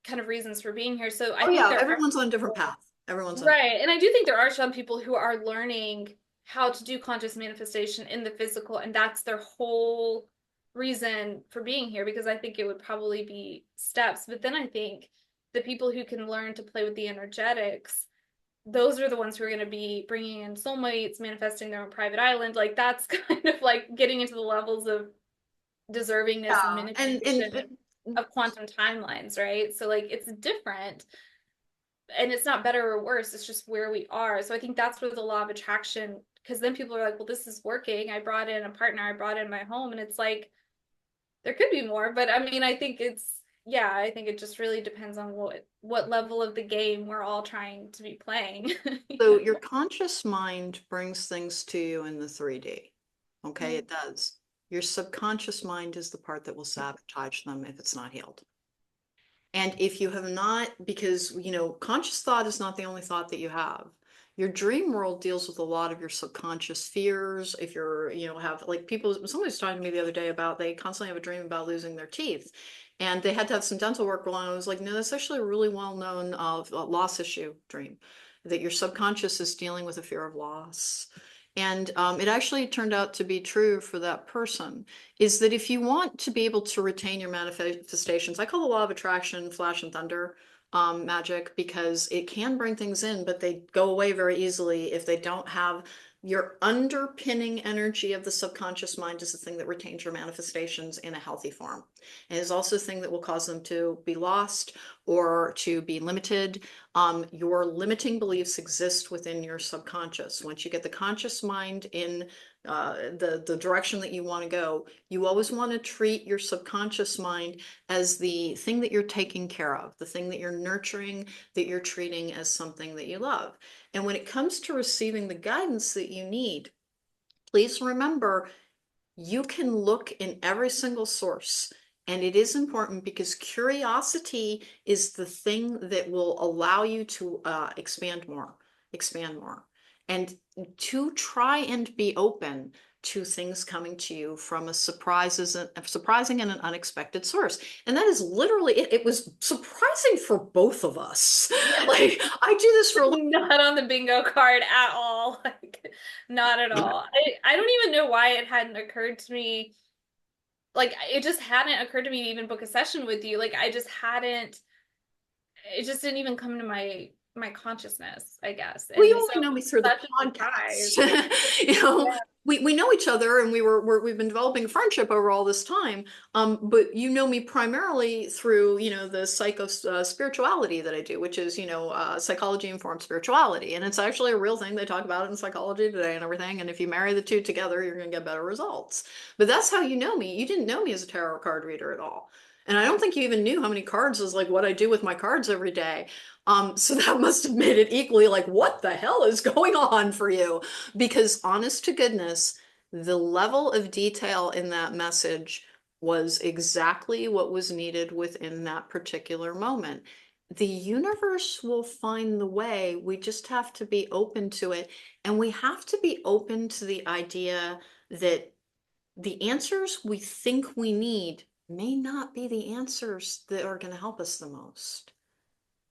kind of reasons for being here. So I Oh think yeah, there are everyone's on a different people, path. Everyone's on. right. And I do think there are some people who are learning how to do conscious manifestation in the physical, and that's their whole reason for being here, because I think it would probably be steps. But then I think the people who can learn to play with the energetics, those are the ones who are going to be bringing in soulmates, manifesting their own private island. Like that's kind of like getting into the levels of deservingness and Yeah, manipulation of quantum timelines, right? So like it's different and it's not better or worse, it's just where we are. So I think that's where the law of attraction, because then people are like, well, this is working. I brought in a partner, I brought in my home, and it's like there could be more, but I mean, I think it's yeah, I think it just really depends on what level of the game we're all trying to be playing. so your conscious mind brings things to you in the 3D. Okay, it does. Your subconscious mind is the part that will sabotage them if it's not healed. And if you have not, because, conscious thought is not the only thought that you have. Your dream world deals with a lot of your subconscious fears. If you're, have like people, somebody was talking to me the other day about they constantly have a dream about losing their teeth. And they had to have some dental work going on. I was like, no, that's actually a really well-known loss issue dream, that your subconscious is dealing with a fear of loss. And it actually turned out to be true for that person, is that if you want to be able to retain your manifestations, I call the law of attraction flash and thunder magic, because it can bring things in, but they go away very easily if they don't have your underpinning energy of the subconscious mind is the thing that retains your manifestations in a healthy form. And is also the thing that will cause them to be lost or to be limited. Your limiting beliefs exist within your subconscious. Once you get the conscious mind in the direction that you want to go, you always want to treat your subconscious mind as the thing that you're taking care of, the thing that you're nurturing, that you're treating as something that you love. And when it comes to receiving the guidance that you need, please remember you can look in every single source. And it is important because curiosity is the thing that will allow you to expand more, and to try and be open to things coming to you from a surprising and an unexpected source. And that is literally it. It was surprising for both of us. Yeah. Like I do this for a living. Not on the bingo card at all. Like, not at all. I don't even know why it hadn't occurred to me. Like, it just hadn't occurred to me to even book a session with you. Like, I just hadn't, it just didn't even come to my consciousness, I guess. Well, you And so only know me through the such a surprise. podcast. You know, Yeah. we know each other, and we've been developing a friendship over all this time. But you know me primarily through, the spirituality that I do, which is, psychology informed spirituality. And it's actually a real thing. They talk about it in psychology today and everything. And if you marry the two together, you're going to get better results. But that's how you know me. You didn't know me as a tarot card reader at all. And I don't think you even knew how many cards is like what I do with my cards every day. So that must have made it equally like, what the hell is going on for you? Because honest to goodness, the level of detail in that message was exactly what was needed within that particular moment. The universe will find the way. We just have to be open to it. And we have to be open to the idea that the answers we think we need may not be the answers that are going to help us the most.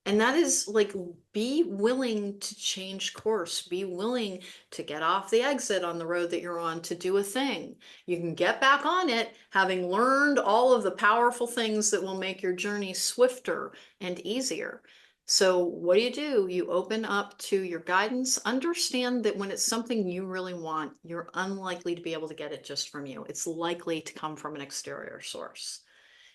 And that is like, be willing to change course, be willing to get off the exit on the road that you're on to do a thing. You can get back on it having learned all of the powerful things that will make your journey swifter and easier. So what do? You open up to your guidance, understand that when it's something you really want, you're unlikely to be able to get it just from you. It's likely to come from an exterior source,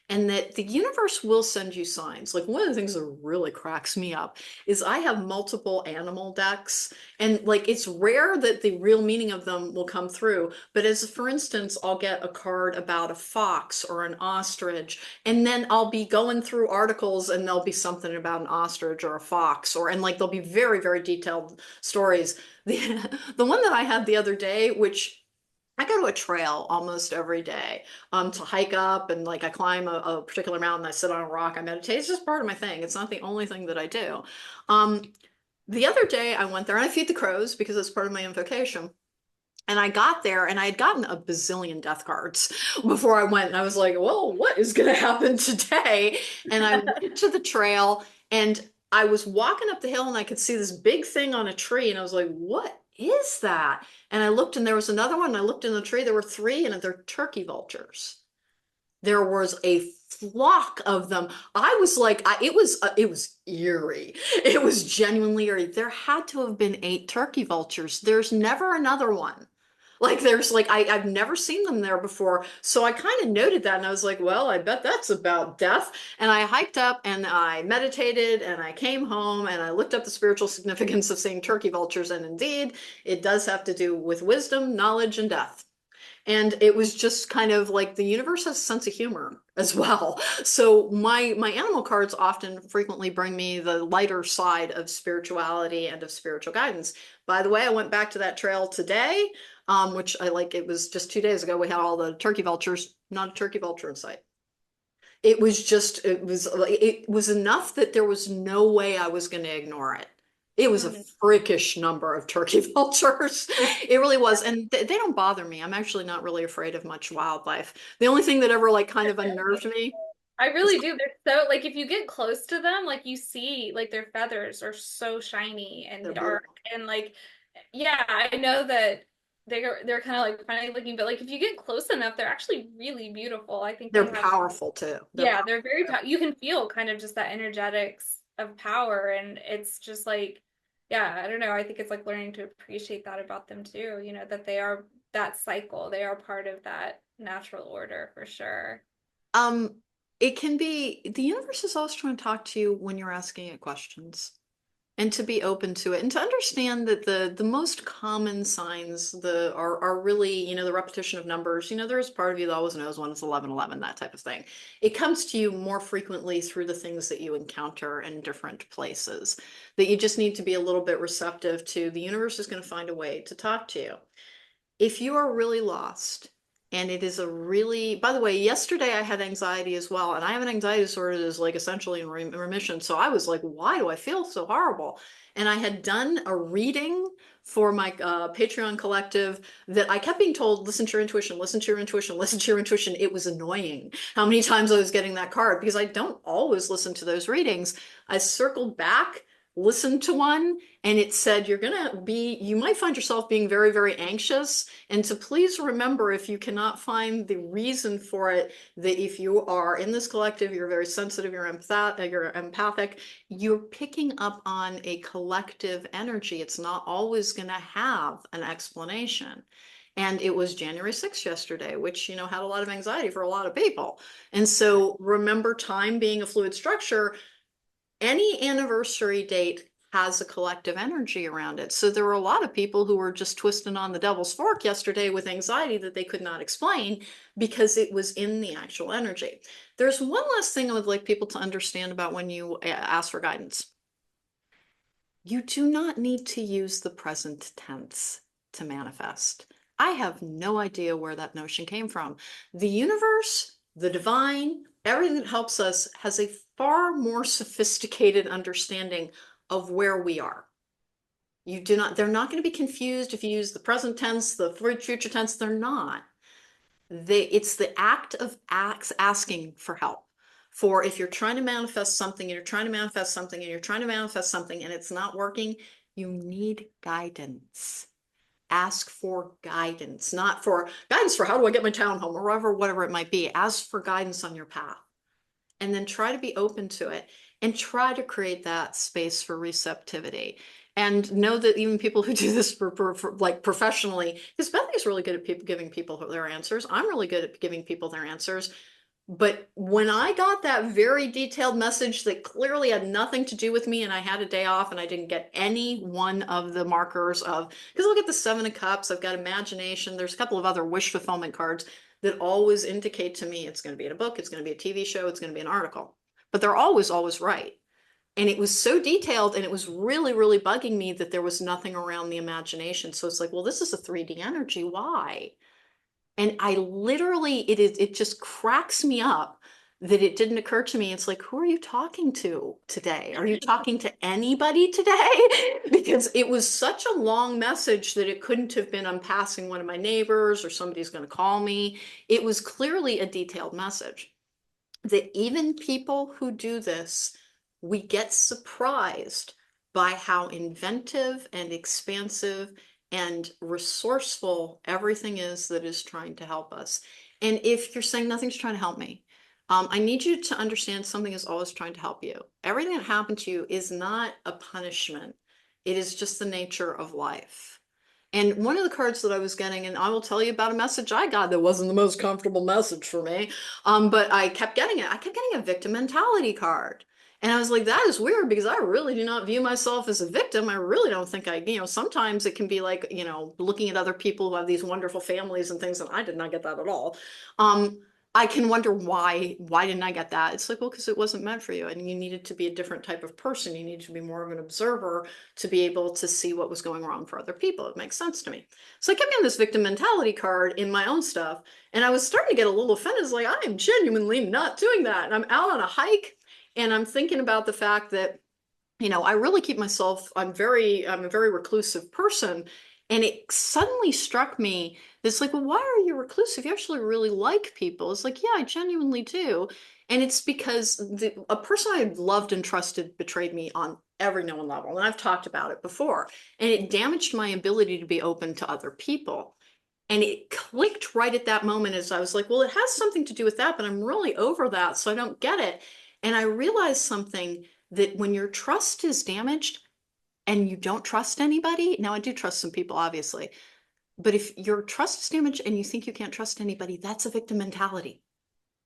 and that the universe will send you signs. Like one of the things that really cracks me up is I have multiple animal decks, and like it's rare that the real meaning of them will come through. But as for instance, I'll get a card about a fox or an ostrich, and then I'll be going through articles and there'll be something about an ostrich or a fox, and like there'll be very, very detailed stories. The one that I had the other day, which I go to a trail almost every day to hike up, and like I climb a particular mountain, I sit on a rock, I meditate. It's just part of my thing. It's not the only thing that I do. Um, the other day I went there and I feed the crows because it's part of my invocation. And I got there and I had gotten a bazillion death cards before I went. And I was like, well, what is going to happen today? And I went to the trail and I was walking up the hill and I could see this big thing on a tree. And I was like, what is that? And I looked and there was another one. And I looked in the tree, there were three, and they're turkey vultures. There was a flock of them. I was like, it was eerie. It was genuinely eerie. There had to have been eight turkey vultures. There's never another one. Like there's like I've never seen them there before. So I kind of noted that and I was like, well, I bet that's about death. And I hiked up and I meditated and I came home and I looked up the spiritual significance of seeing turkey vultures. And indeed, it does have to do with wisdom, knowledge, and death. And it was just kind of like the universe has a sense of humor as well. So my animal cards often frequently bring me the lighter side of spirituality and of spiritual guidance. By the way, I went back to that trail today, which I like. It was just 2 days ago. We had all the turkey vultures, not a turkey vulture in sight. It was enough that there was no way I was going to ignore it. It was a Mhm. freakish number of turkey vultures. It really was. And they don't bother me. I'm actually not really afraid of much wildlife. The only thing that ever like kind of They're unnerved me beautiful. I is really do. They're so like if you get close to them, like you see like their feathers are so shiny they're and dark beautiful. and like yeah, I know that they're kind of like funny looking, but like if you get close enough, they're actually really beautiful. I think they They're have powerful too. They're yeah, powerful they're very too. you can feel kind of just that energetics of power and it's just like yeah, I don't know. I think it's like learning to appreciate that about them too, you know, that they are that cycle. They are part of that natural order for sure. Um, it can be the universe is always trying to talk to you when you're asking it questions. And to be open to it and to understand that the most common signs are really, the repetition of numbers. There's part of you that always knows when it's 1111, that type of thing. It comes to you more frequently through the things that you encounter in different places, that you just need to be a little bit receptive to. The universe is going to find a way to talk to you. If you are really lost, and it is a really, by the way, yesterday I had anxiety as well, and I have an anxiety disorder that is like essentially in remission. So I was like, why do I feel so horrible? And I had done a reading for my Patreon collective that I kept being told, listen to your intuition, listen to your intuition, listen to your intuition. It was annoying how many times I was getting that card because I don't always listen to those readings. I circled back, listened to one, and it said, you might find yourself being very, very anxious. And to please remember, if you cannot find the reason for it, that if you are in this collective, you're very sensitive, you're empathic, you're picking up on a collective energy. It's not always going to have an explanation. And it was January 6th yesterday, which, had a lot of anxiety for a lot of people. And so remember time being a fluid structure, any anniversary date has a collective energy around it. So there were a lot of people who were just twisting on the devil's fork yesterday with anxiety that they could not explain because it was in the actual energy. There's one last thing I would like people to understand about when you ask for guidance. You do not need to use the present tense to manifest. I have no idea where that notion came from. The universe, the divine, everything that helps us has a far more sophisticated understanding of where we are. They're not going to be confused if you use the present tense, the future tense. They're not. It's the act of asking for help. For if you're trying to manifest something and you're trying to manifest something and you're trying to manifest something and it's not working, you need guidance. Ask for guidance, not for guidance for how do I get my townhome or whatever it might be. Ask for guidance on your path and then try to be open to it and try to create that space for receptivity. And know that even people who do this for like professionally, because Bethany's really good at giving people their answers. I'm really good at giving people their answers. But when I got that very detailed message that clearly had nothing to do with me, and I had a day off and I didn't get any one of the markers of, because look at the Seven of Cups, I've got imagination, there's a couple of other wish fulfillment cards that always indicate to me it's going to be in a book, it's going to be a TV show, it's going to be an article. But they're always right. And it was so detailed and it was really, really bugging me that there was nothing around the imagination. So it's like, well, this is a 3D energy. Why? And I literally, it just cracks me up that it didn't occur to me. It's like, who are you talking to today? Are you talking to anybody today? Because it was such a long message that it couldn't have been, I'm passing one of my neighbors or somebody's going to call me. It was clearly a detailed message that even people who do this, we get surprised by how inventive and expansive and resourceful everything is that is trying to help us. And if you're saying nothing's trying to help me, I need you to understand something is always trying to help you. Everything that happened to you is not a punishment. It is just the nature of life. And one of the cards that I was getting, and I will tell you about a message I got that wasn't the most comfortable message for me, but I kept getting it. I kept getting a victim mentality card. And I was like, that is weird because I really do not view myself as a victim. I really don't think sometimes it can be like, looking at other people who have these wonderful families and things, and I did not get that at all. I can wonder why didn't I get that? It's like, well, because it wasn't meant for you and you needed to be a different type of person. You needed to be more of an observer to be able to see what was going wrong for other people. It makes sense to me. So I kept getting this victim mentality card in my own stuff, and I was starting to get a little offended. It's like, I am genuinely not doing that. And I'm out on a hike and I'm thinking about the fact that I really keep myself, I'm a very reclusive person. And it suddenly struck me, it's like, well, why are you reclusive? You actually really like people. It's like, yeah, I genuinely do. And it's because a person I loved and trusted betrayed me on every known level. And I've talked about it before. And it damaged my ability to be open to other people. And it clicked right at that moment as I was like, well, it has something to do with that, but I'm really over that, so I don't get it. And I realized something that when your trust is damaged and you don't trust anybody, now I do trust some people, obviously, but if your trust is damaged and you think you can't trust anybody, that's a victim mentality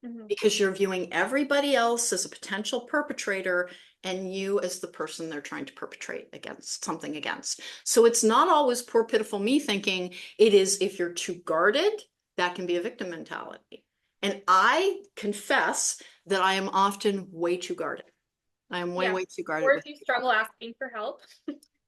Mhm. because you're viewing everybody else as a potential perpetrator and you as the person they're trying to perpetrate against something against. So it's not always poor, pitiful me thinking. It is if you're too guarded, that can be a victim mentality. And I confess that I am often way too guarded. I am way, Yeah. way too guarded Or if with you people. struggle asking for help.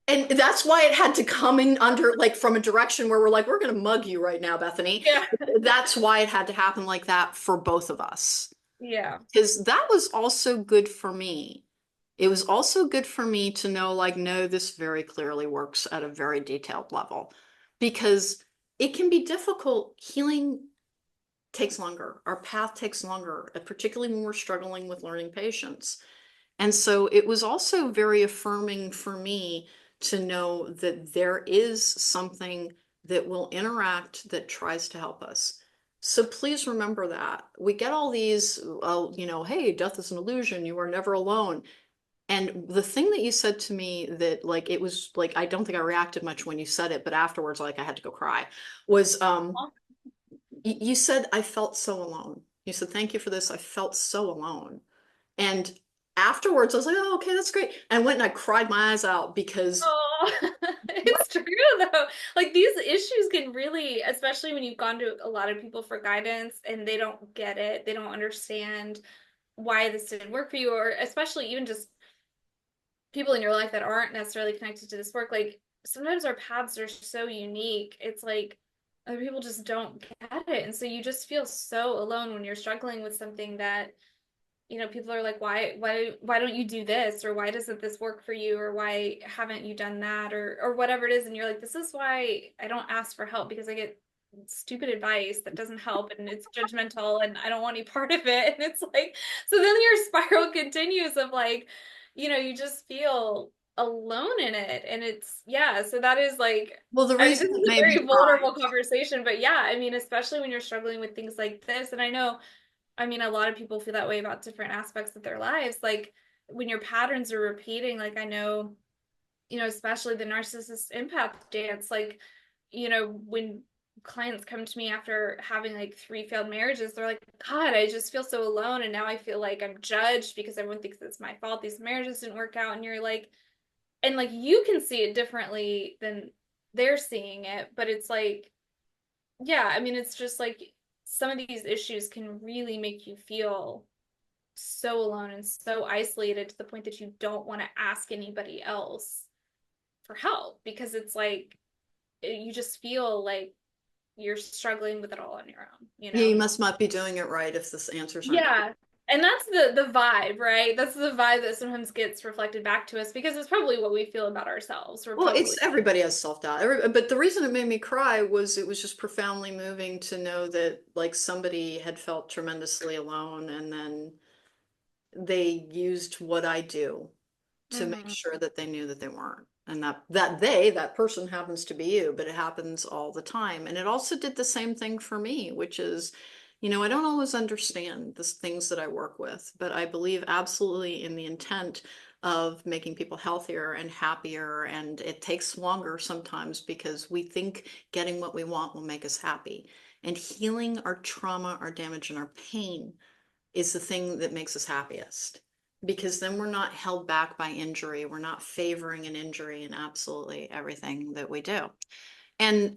And that's why it had to come in under like from a direction where we're like, we're going to mug you right now, Bethany. Yeah. That's why it had to happen like that for both of us. Yeah. Because that was also good for me. It was also good for me to know, like, no, this very clearly works at a very detailed level because it can be difficult. Healing takes longer. Our path takes longer, particularly when we're struggling with learning patience. And so it was also very affirming for me to know that there is something that will interact that tries to help us. So please remember that. We get all these, hey, death is an illusion. You are never alone. And the thing that you said to me that like it was like I don't think I reacted much when you said it, but afterwards like I had to go cry was you said I felt so alone. You said thank you for this. I felt so alone. And afterwards, I was like, oh, okay, that's great. And I went and I cried my eyes out because Oh, what? it's true though. Like these issues can really, especially when you've gone to a lot of people for guidance and they don't get it, they don't understand why this didn't work for you, or especially even just people in your life that aren't necessarily connected to this work. Like sometimes our paths are so unique. It's like other people just don't get it. And so you just feel so alone when you're struggling with something that people are like, why don't you do this, or why doesn't this work for you, or why haven't you done that, or whatever it is, and you're like, this is why I don't ask for help, because I get stupid advice that doesn't help and it's judgmental and I don't want any part of it. And it's like, so then your spiral continues of like, you just feel alone in it. And it's, yeah, so that is like, Well, the I mean, this reason is it a made me very cry. vulnerable conversation, but yeah, I mean, especially when you're struggling with things like this. And I mean, a lot of people feel that way about different aspects of their lives. Like when your patterns are repeating, like I know, especially the narcissist empath dance, like, when clients come to me after having like 3 failed marriages, they're like, God, I just feel so alone. And now I feel like I'm judged because everyone thinks it's my fault. These marriages didn't work out. And you're like, and like you can see it differently than they're seeing it. But it's like, yeah, I mean, it's just like some of these issues can really make you feel so alone and so isolated to the point that you don't want to ask anybody else for help, because it's like you just feel like you're struggling with it all on your own, you Yeah, know? you must not be doing it right if the answers aren't. Yeah. And that's the vibe, right? That's the vibe that sometimes gets reflected back to us because it's probably what we feel about ourselves. We're Well, probably it's everybody has self-doubt. But the reason it made me cry was it was just profoundly moving to know that like somebody had felt tremendously alone and then they used what I do to make Mhm. sure that they knew that they weren't. And that person happens to be you, but it happens all the time. And it also did the same thing for me, which is, I don't always understand the things that I work with, but I believe absolutely in the intent of making people healthier and happier. And it takes longer sometimes because we think getting what we want will make us happy. And healing our trauma, our damage, and our pain is the thing that makes us happiest because then we're not held back by injury. We're not favoring an injury in absolutely everything that we do. And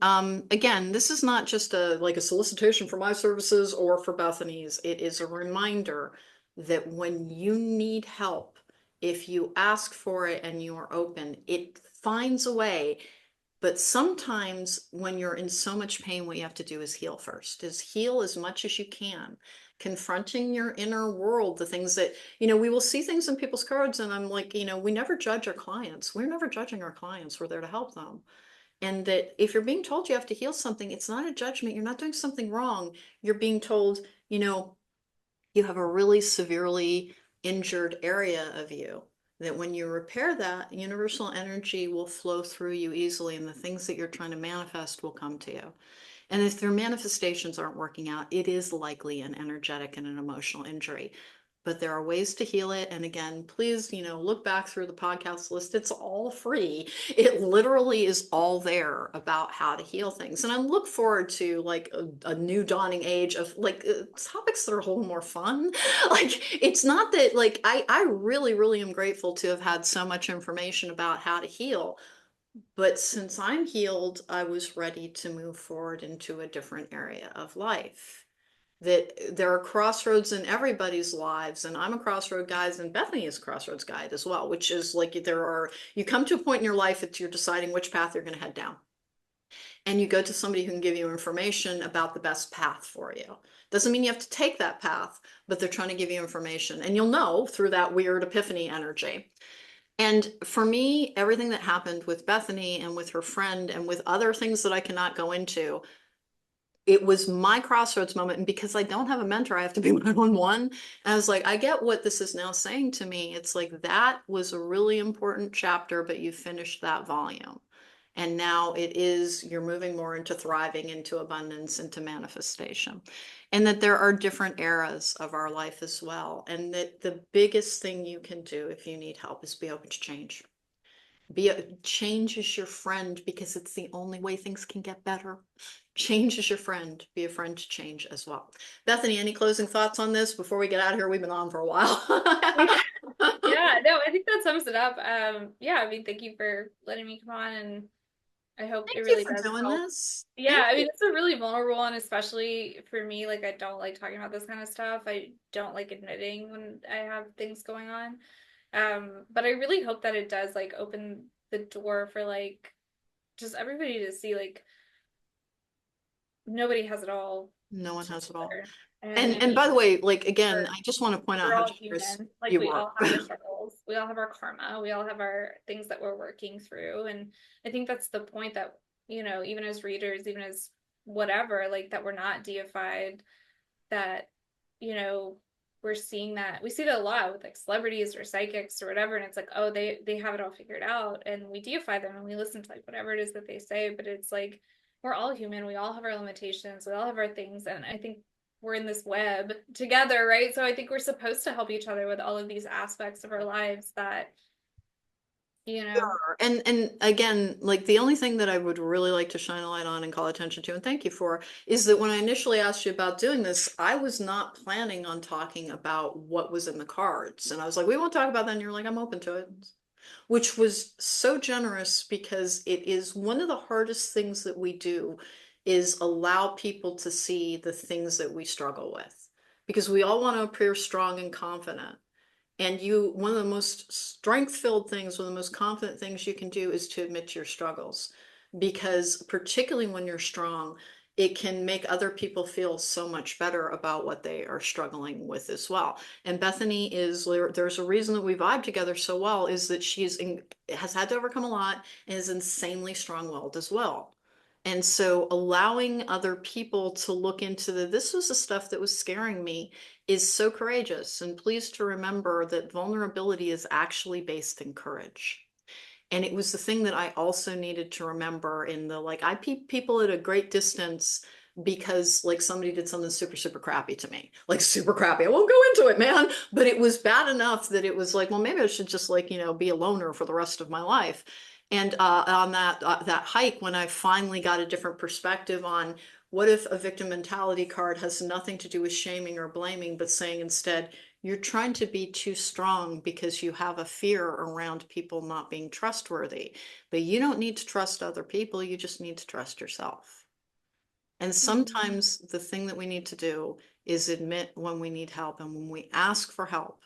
again, this is not just a solicitation for my services or for Bethany's. It is a reminder that when you need help, if you ask for it and you are open, it finds a way. But sometimes when you're in so much pain, what you have to do is heal first, is heal as much as you can, confronting your inner world, the things that, we will see things in people's cards. And I'm like, we never judge our clients. We're never judging our clients. We're there to help them. And that if you're being told you have to heal something, it's not a judgment. You're not doing something wrong. You're being told, you have a really severely injured area of you that when you repair that, universal energy will flow through you easily and the things that you're trying to manifest will come to you. And if their manifestations aren't working out, it is likely an energetic and an emotional injury. But there are ways to heal it. And again, please, look back through the podcast list. It's all free. It literally is all there about how to heal things. And I look forward to like a new dawning age of like topics that are a little more fun. Like it's not that like I really, really am grateful to have had so much information about how to heal. But since I'm healed, I was ready to move forward into a different area of life. That there are crossroads in everybody's lives, and I'm a crossroad guide, and Bethany is a crossroads guide as well, which is like you come to a point in your life that you're deciding which path you're going to head down. And you go to somebody who can give you information about the best path for you. Doesn't mean you have to take that path, but they're trying to give you information. And you'll know through that weird epiphany energy. And for me, everything that happened with Bethany and with her friend and with other things that I cannot go into, it was my crossroads moment. And because I don't have a mentor, I have to be one on one. And I was like, I get what this is now saying to me. It's like that was a really important chapter, but you finished that volume. And now you're moving more into thriving, into abundance, into manifestation. And that there are different eras of our life as well. And that the biggest thing you can do if you need help is be open to change. Change is your friend because it's the only way things can get better. Change is your friend. Be a friend to change as well. Bethany, any closing thoughts on this before we get out of here? We've been on for a while. Yeah, no, I think that sums it up. Yeah, I mean, thank you for letting me come on, and I hope it Thank you really for does doing help. this. Yeah, Thank I you. mean, it's a really vulnerable one, especially for me. Like, I don't like talking about this kind of stuff. I don't like admitting when I have things going on. But I really hope that it does like open the door for like just everybody to see like nobody has it all No one has it all. together. And I And mean, by the way, like again, we're I just want to point out we're how all generous human. Like you we were. all have our struggles. We all have our karma. We all have our things that we're working through. And I think that's the point that, even as readers, even as whatever, like that we're not deified, that, you know, we're seeing that we see that a lot with like celebrities or psychics or whatever, and it's like, oh, they have it all figured out, and we deify them and we listen to like whatever it is that they say, but it's like we're all human, we all have our limitations, we all have our things, and I think we're in this web together, right? So I think we're supposed to help each other with all of these aspects of our lives that, you know. Sure. And again, like the only thing that I would really like to shine a light on and call attention to, and thank you for, is that when I initially asked you about doing this, I was not planning on talking about what was in the cards. And I was like, we won't talk about that. And you're like, I'm open to it, which was so generous because it is one of the hardest things that we do is allow people to see the things that we struggle with. Because we all want to appear strong and confident. And one of the most strength-filled things, one of the most confident things you can do is to admit your struggles. Because particularly when you're strong, it can make other people feel so much better about what they are struggling with as well. And Bethany is, there's a reason that we vibe together so well, is that has had to overcome a lot and is insanely strong-willed as well. And so allowing other people to look into this was the stuff that was scaring me, is so courageous. And please to remember that vulnerability is actually based in courage. And it was the thing that I also needed to remember in the, like, I keep people at a great distance because like somebody did something super, super crappy to me, like super crappy. I won't go into it, man. But it was bad enough that it was like, well, maybe I should just like, be a loner for the rest of my life. And on that hike, when I finally got a different perspective on what if a victim mentality card has nothing to do with shaming or blaming, but saying instead, you're trying to be too strong because you have a fear around people not being trustworthy. But you don't need to trust other people, you just need to trust yourself. And Mhm. sometimes the thing that we need to do is admit when we need help and when we ask for help.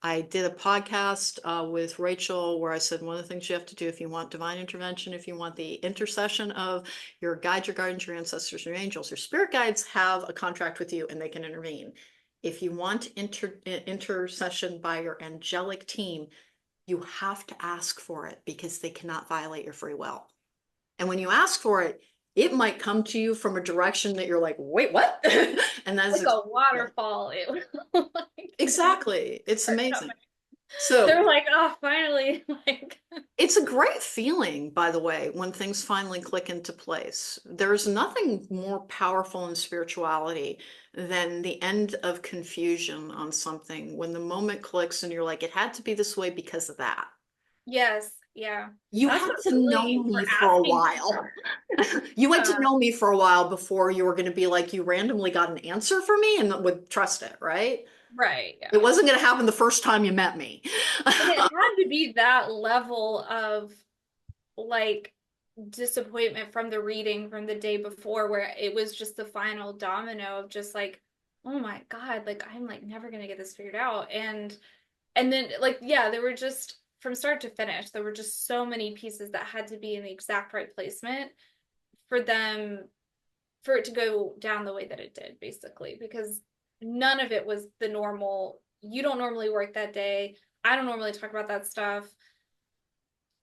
I did a podcast with Rachel where I said one of the things you have to do if you want divine intervention, if you want the intercession of your guides, your guardians, your ancestors, your angels, your spirit guides have a contract with you and they can intervene. If you want intercession by your angelic team, you have to ask for it because they cannot violate your free will. And when you ask for it, it might come to you from a direction that you're like, wait, what? And that's Like a waterfall. It was like exactly. It's amazing. So they're like, oh, finally, like it's a great feeling, by the way, when things finally click into place. There's nothing more powerful in spirituality than the end of confusion on something when the moment clicks and you're like, it had to be this way because of that. yes, yeah. You That's had what to know really we're me for a asking while. for. You had to Uh, know me for a while before you were going to be like, you randomly got an answer for me and would trust it, right? right, It yeah. wasn't going to happen the first time you met me. And it had to be that level of like disappointment from the reading from the day before where it was just the final domino of just like, oh my God, like I'm like never gonna get this figured out. And then like yeah, there were just from start to finish, there were just so many pieces that had to be in the exact right placement for them for it to go down the way that it did, basically, because none of it was the normal. You don't normally work that day. I don't normally talk about that stuff.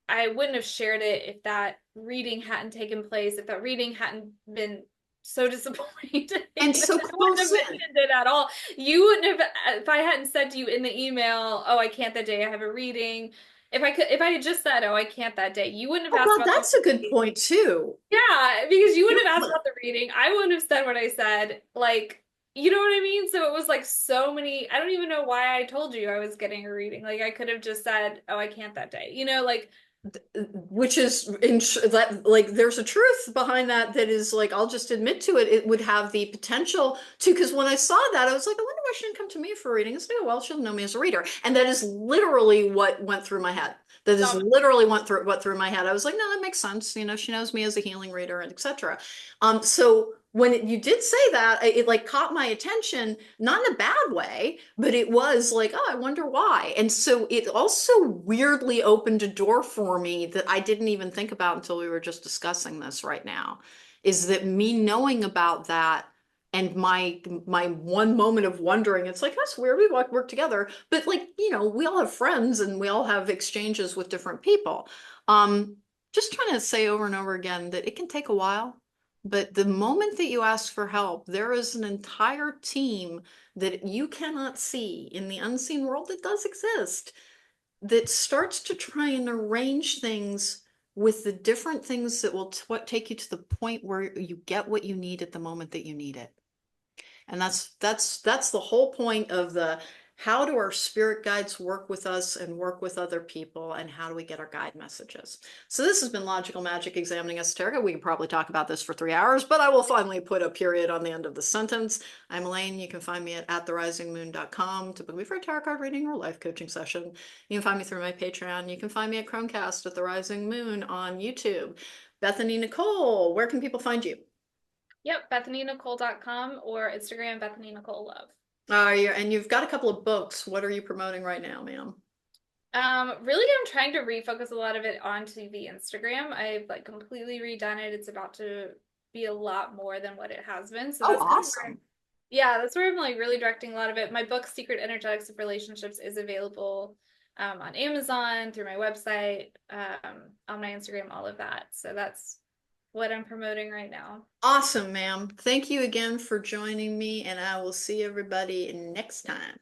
I wouldn't have shared it if that reading hadn't taken place, if that reading hadn't been so disappointing. And so I wouldn't have close in. mentioned it at all. You wouldn't have, if I hadn't said to you in the email, oh, I can't that day, I have a reading. If I had just said, oh, I can't that day, you wouldn't Oh, have asked well, about the that's a good reading. point too. Yeah, because you You wouldn't have asked know, about the reading. I wouldn't have said what I said. Like, you know what I mean? So it was like so many. I don't even know why I told you I was getting a reading. Like, I could have just said, oh, I can't that day. Like, which is in that, like, there's a truth behind that that is like, I'll just admit to it. It would have the potential to, because when I saw that, I was like, I wonder why she didn't come to me for a reading. It's like, oh, well, she'll know me as a reader. And that is literally what went through my head. That is dumb. literally what through my head. I was like, no, that makes sense. She knows me as a healing reader and etc. So when you did say that, it like caught my attention, not in a bad way, but it was like, oh, I wonder why. And so it also weirdly opened a door for me that I didn't even think about until we were just discussing this right now, is that me knowing about that and my one moment of wondering, it's like, that's weird, we work together, but like, we all have friends and we all have exchanges with different people. Just trying to say over and over again that it can take a while, but the moment that you ask for help, there is an entire team that you cannot see in the unseen world that does exist that starts to try and arrange things with the different things that will take you to the point where you get what you need at the moment that you need it. And that's the whole point of the, how do our spirit guides work with us and work with other people, and how do we get our guide messages? So this has been Logical Magic Examining Esoterica. We could probably talk about this for 3 hours, but I will finally put a period on the end of the sentence. I'm Elaine. You can find me at therisingmoon.com to book me for a tarot card reading or life coaching session. You can find me through my Patreon. You can find me at Chromecast at The Rising Moon on YouTube. Bethany Nicole, where can people find you? Yep, BethanyNicole.com or Instagram Bethany Nicole Love. And you've got a couple of books. What are you promoting right now, ma'am? Really, I'm trying to refocus a lot of it onto the Instagram. I've like completely redone it. It's about to be a lot more than what it has been. So Oh, that's kind of where, awesome. yeah, that's where I'm like really directing a lot of it. My book, Secret Energetics of Relationships, is available on Amazon, through my website, on my Instagram, all of that. So that's what I'm promoting right now. Awesome, ma'am. Thank you again for joining me, and I will see everybody next time.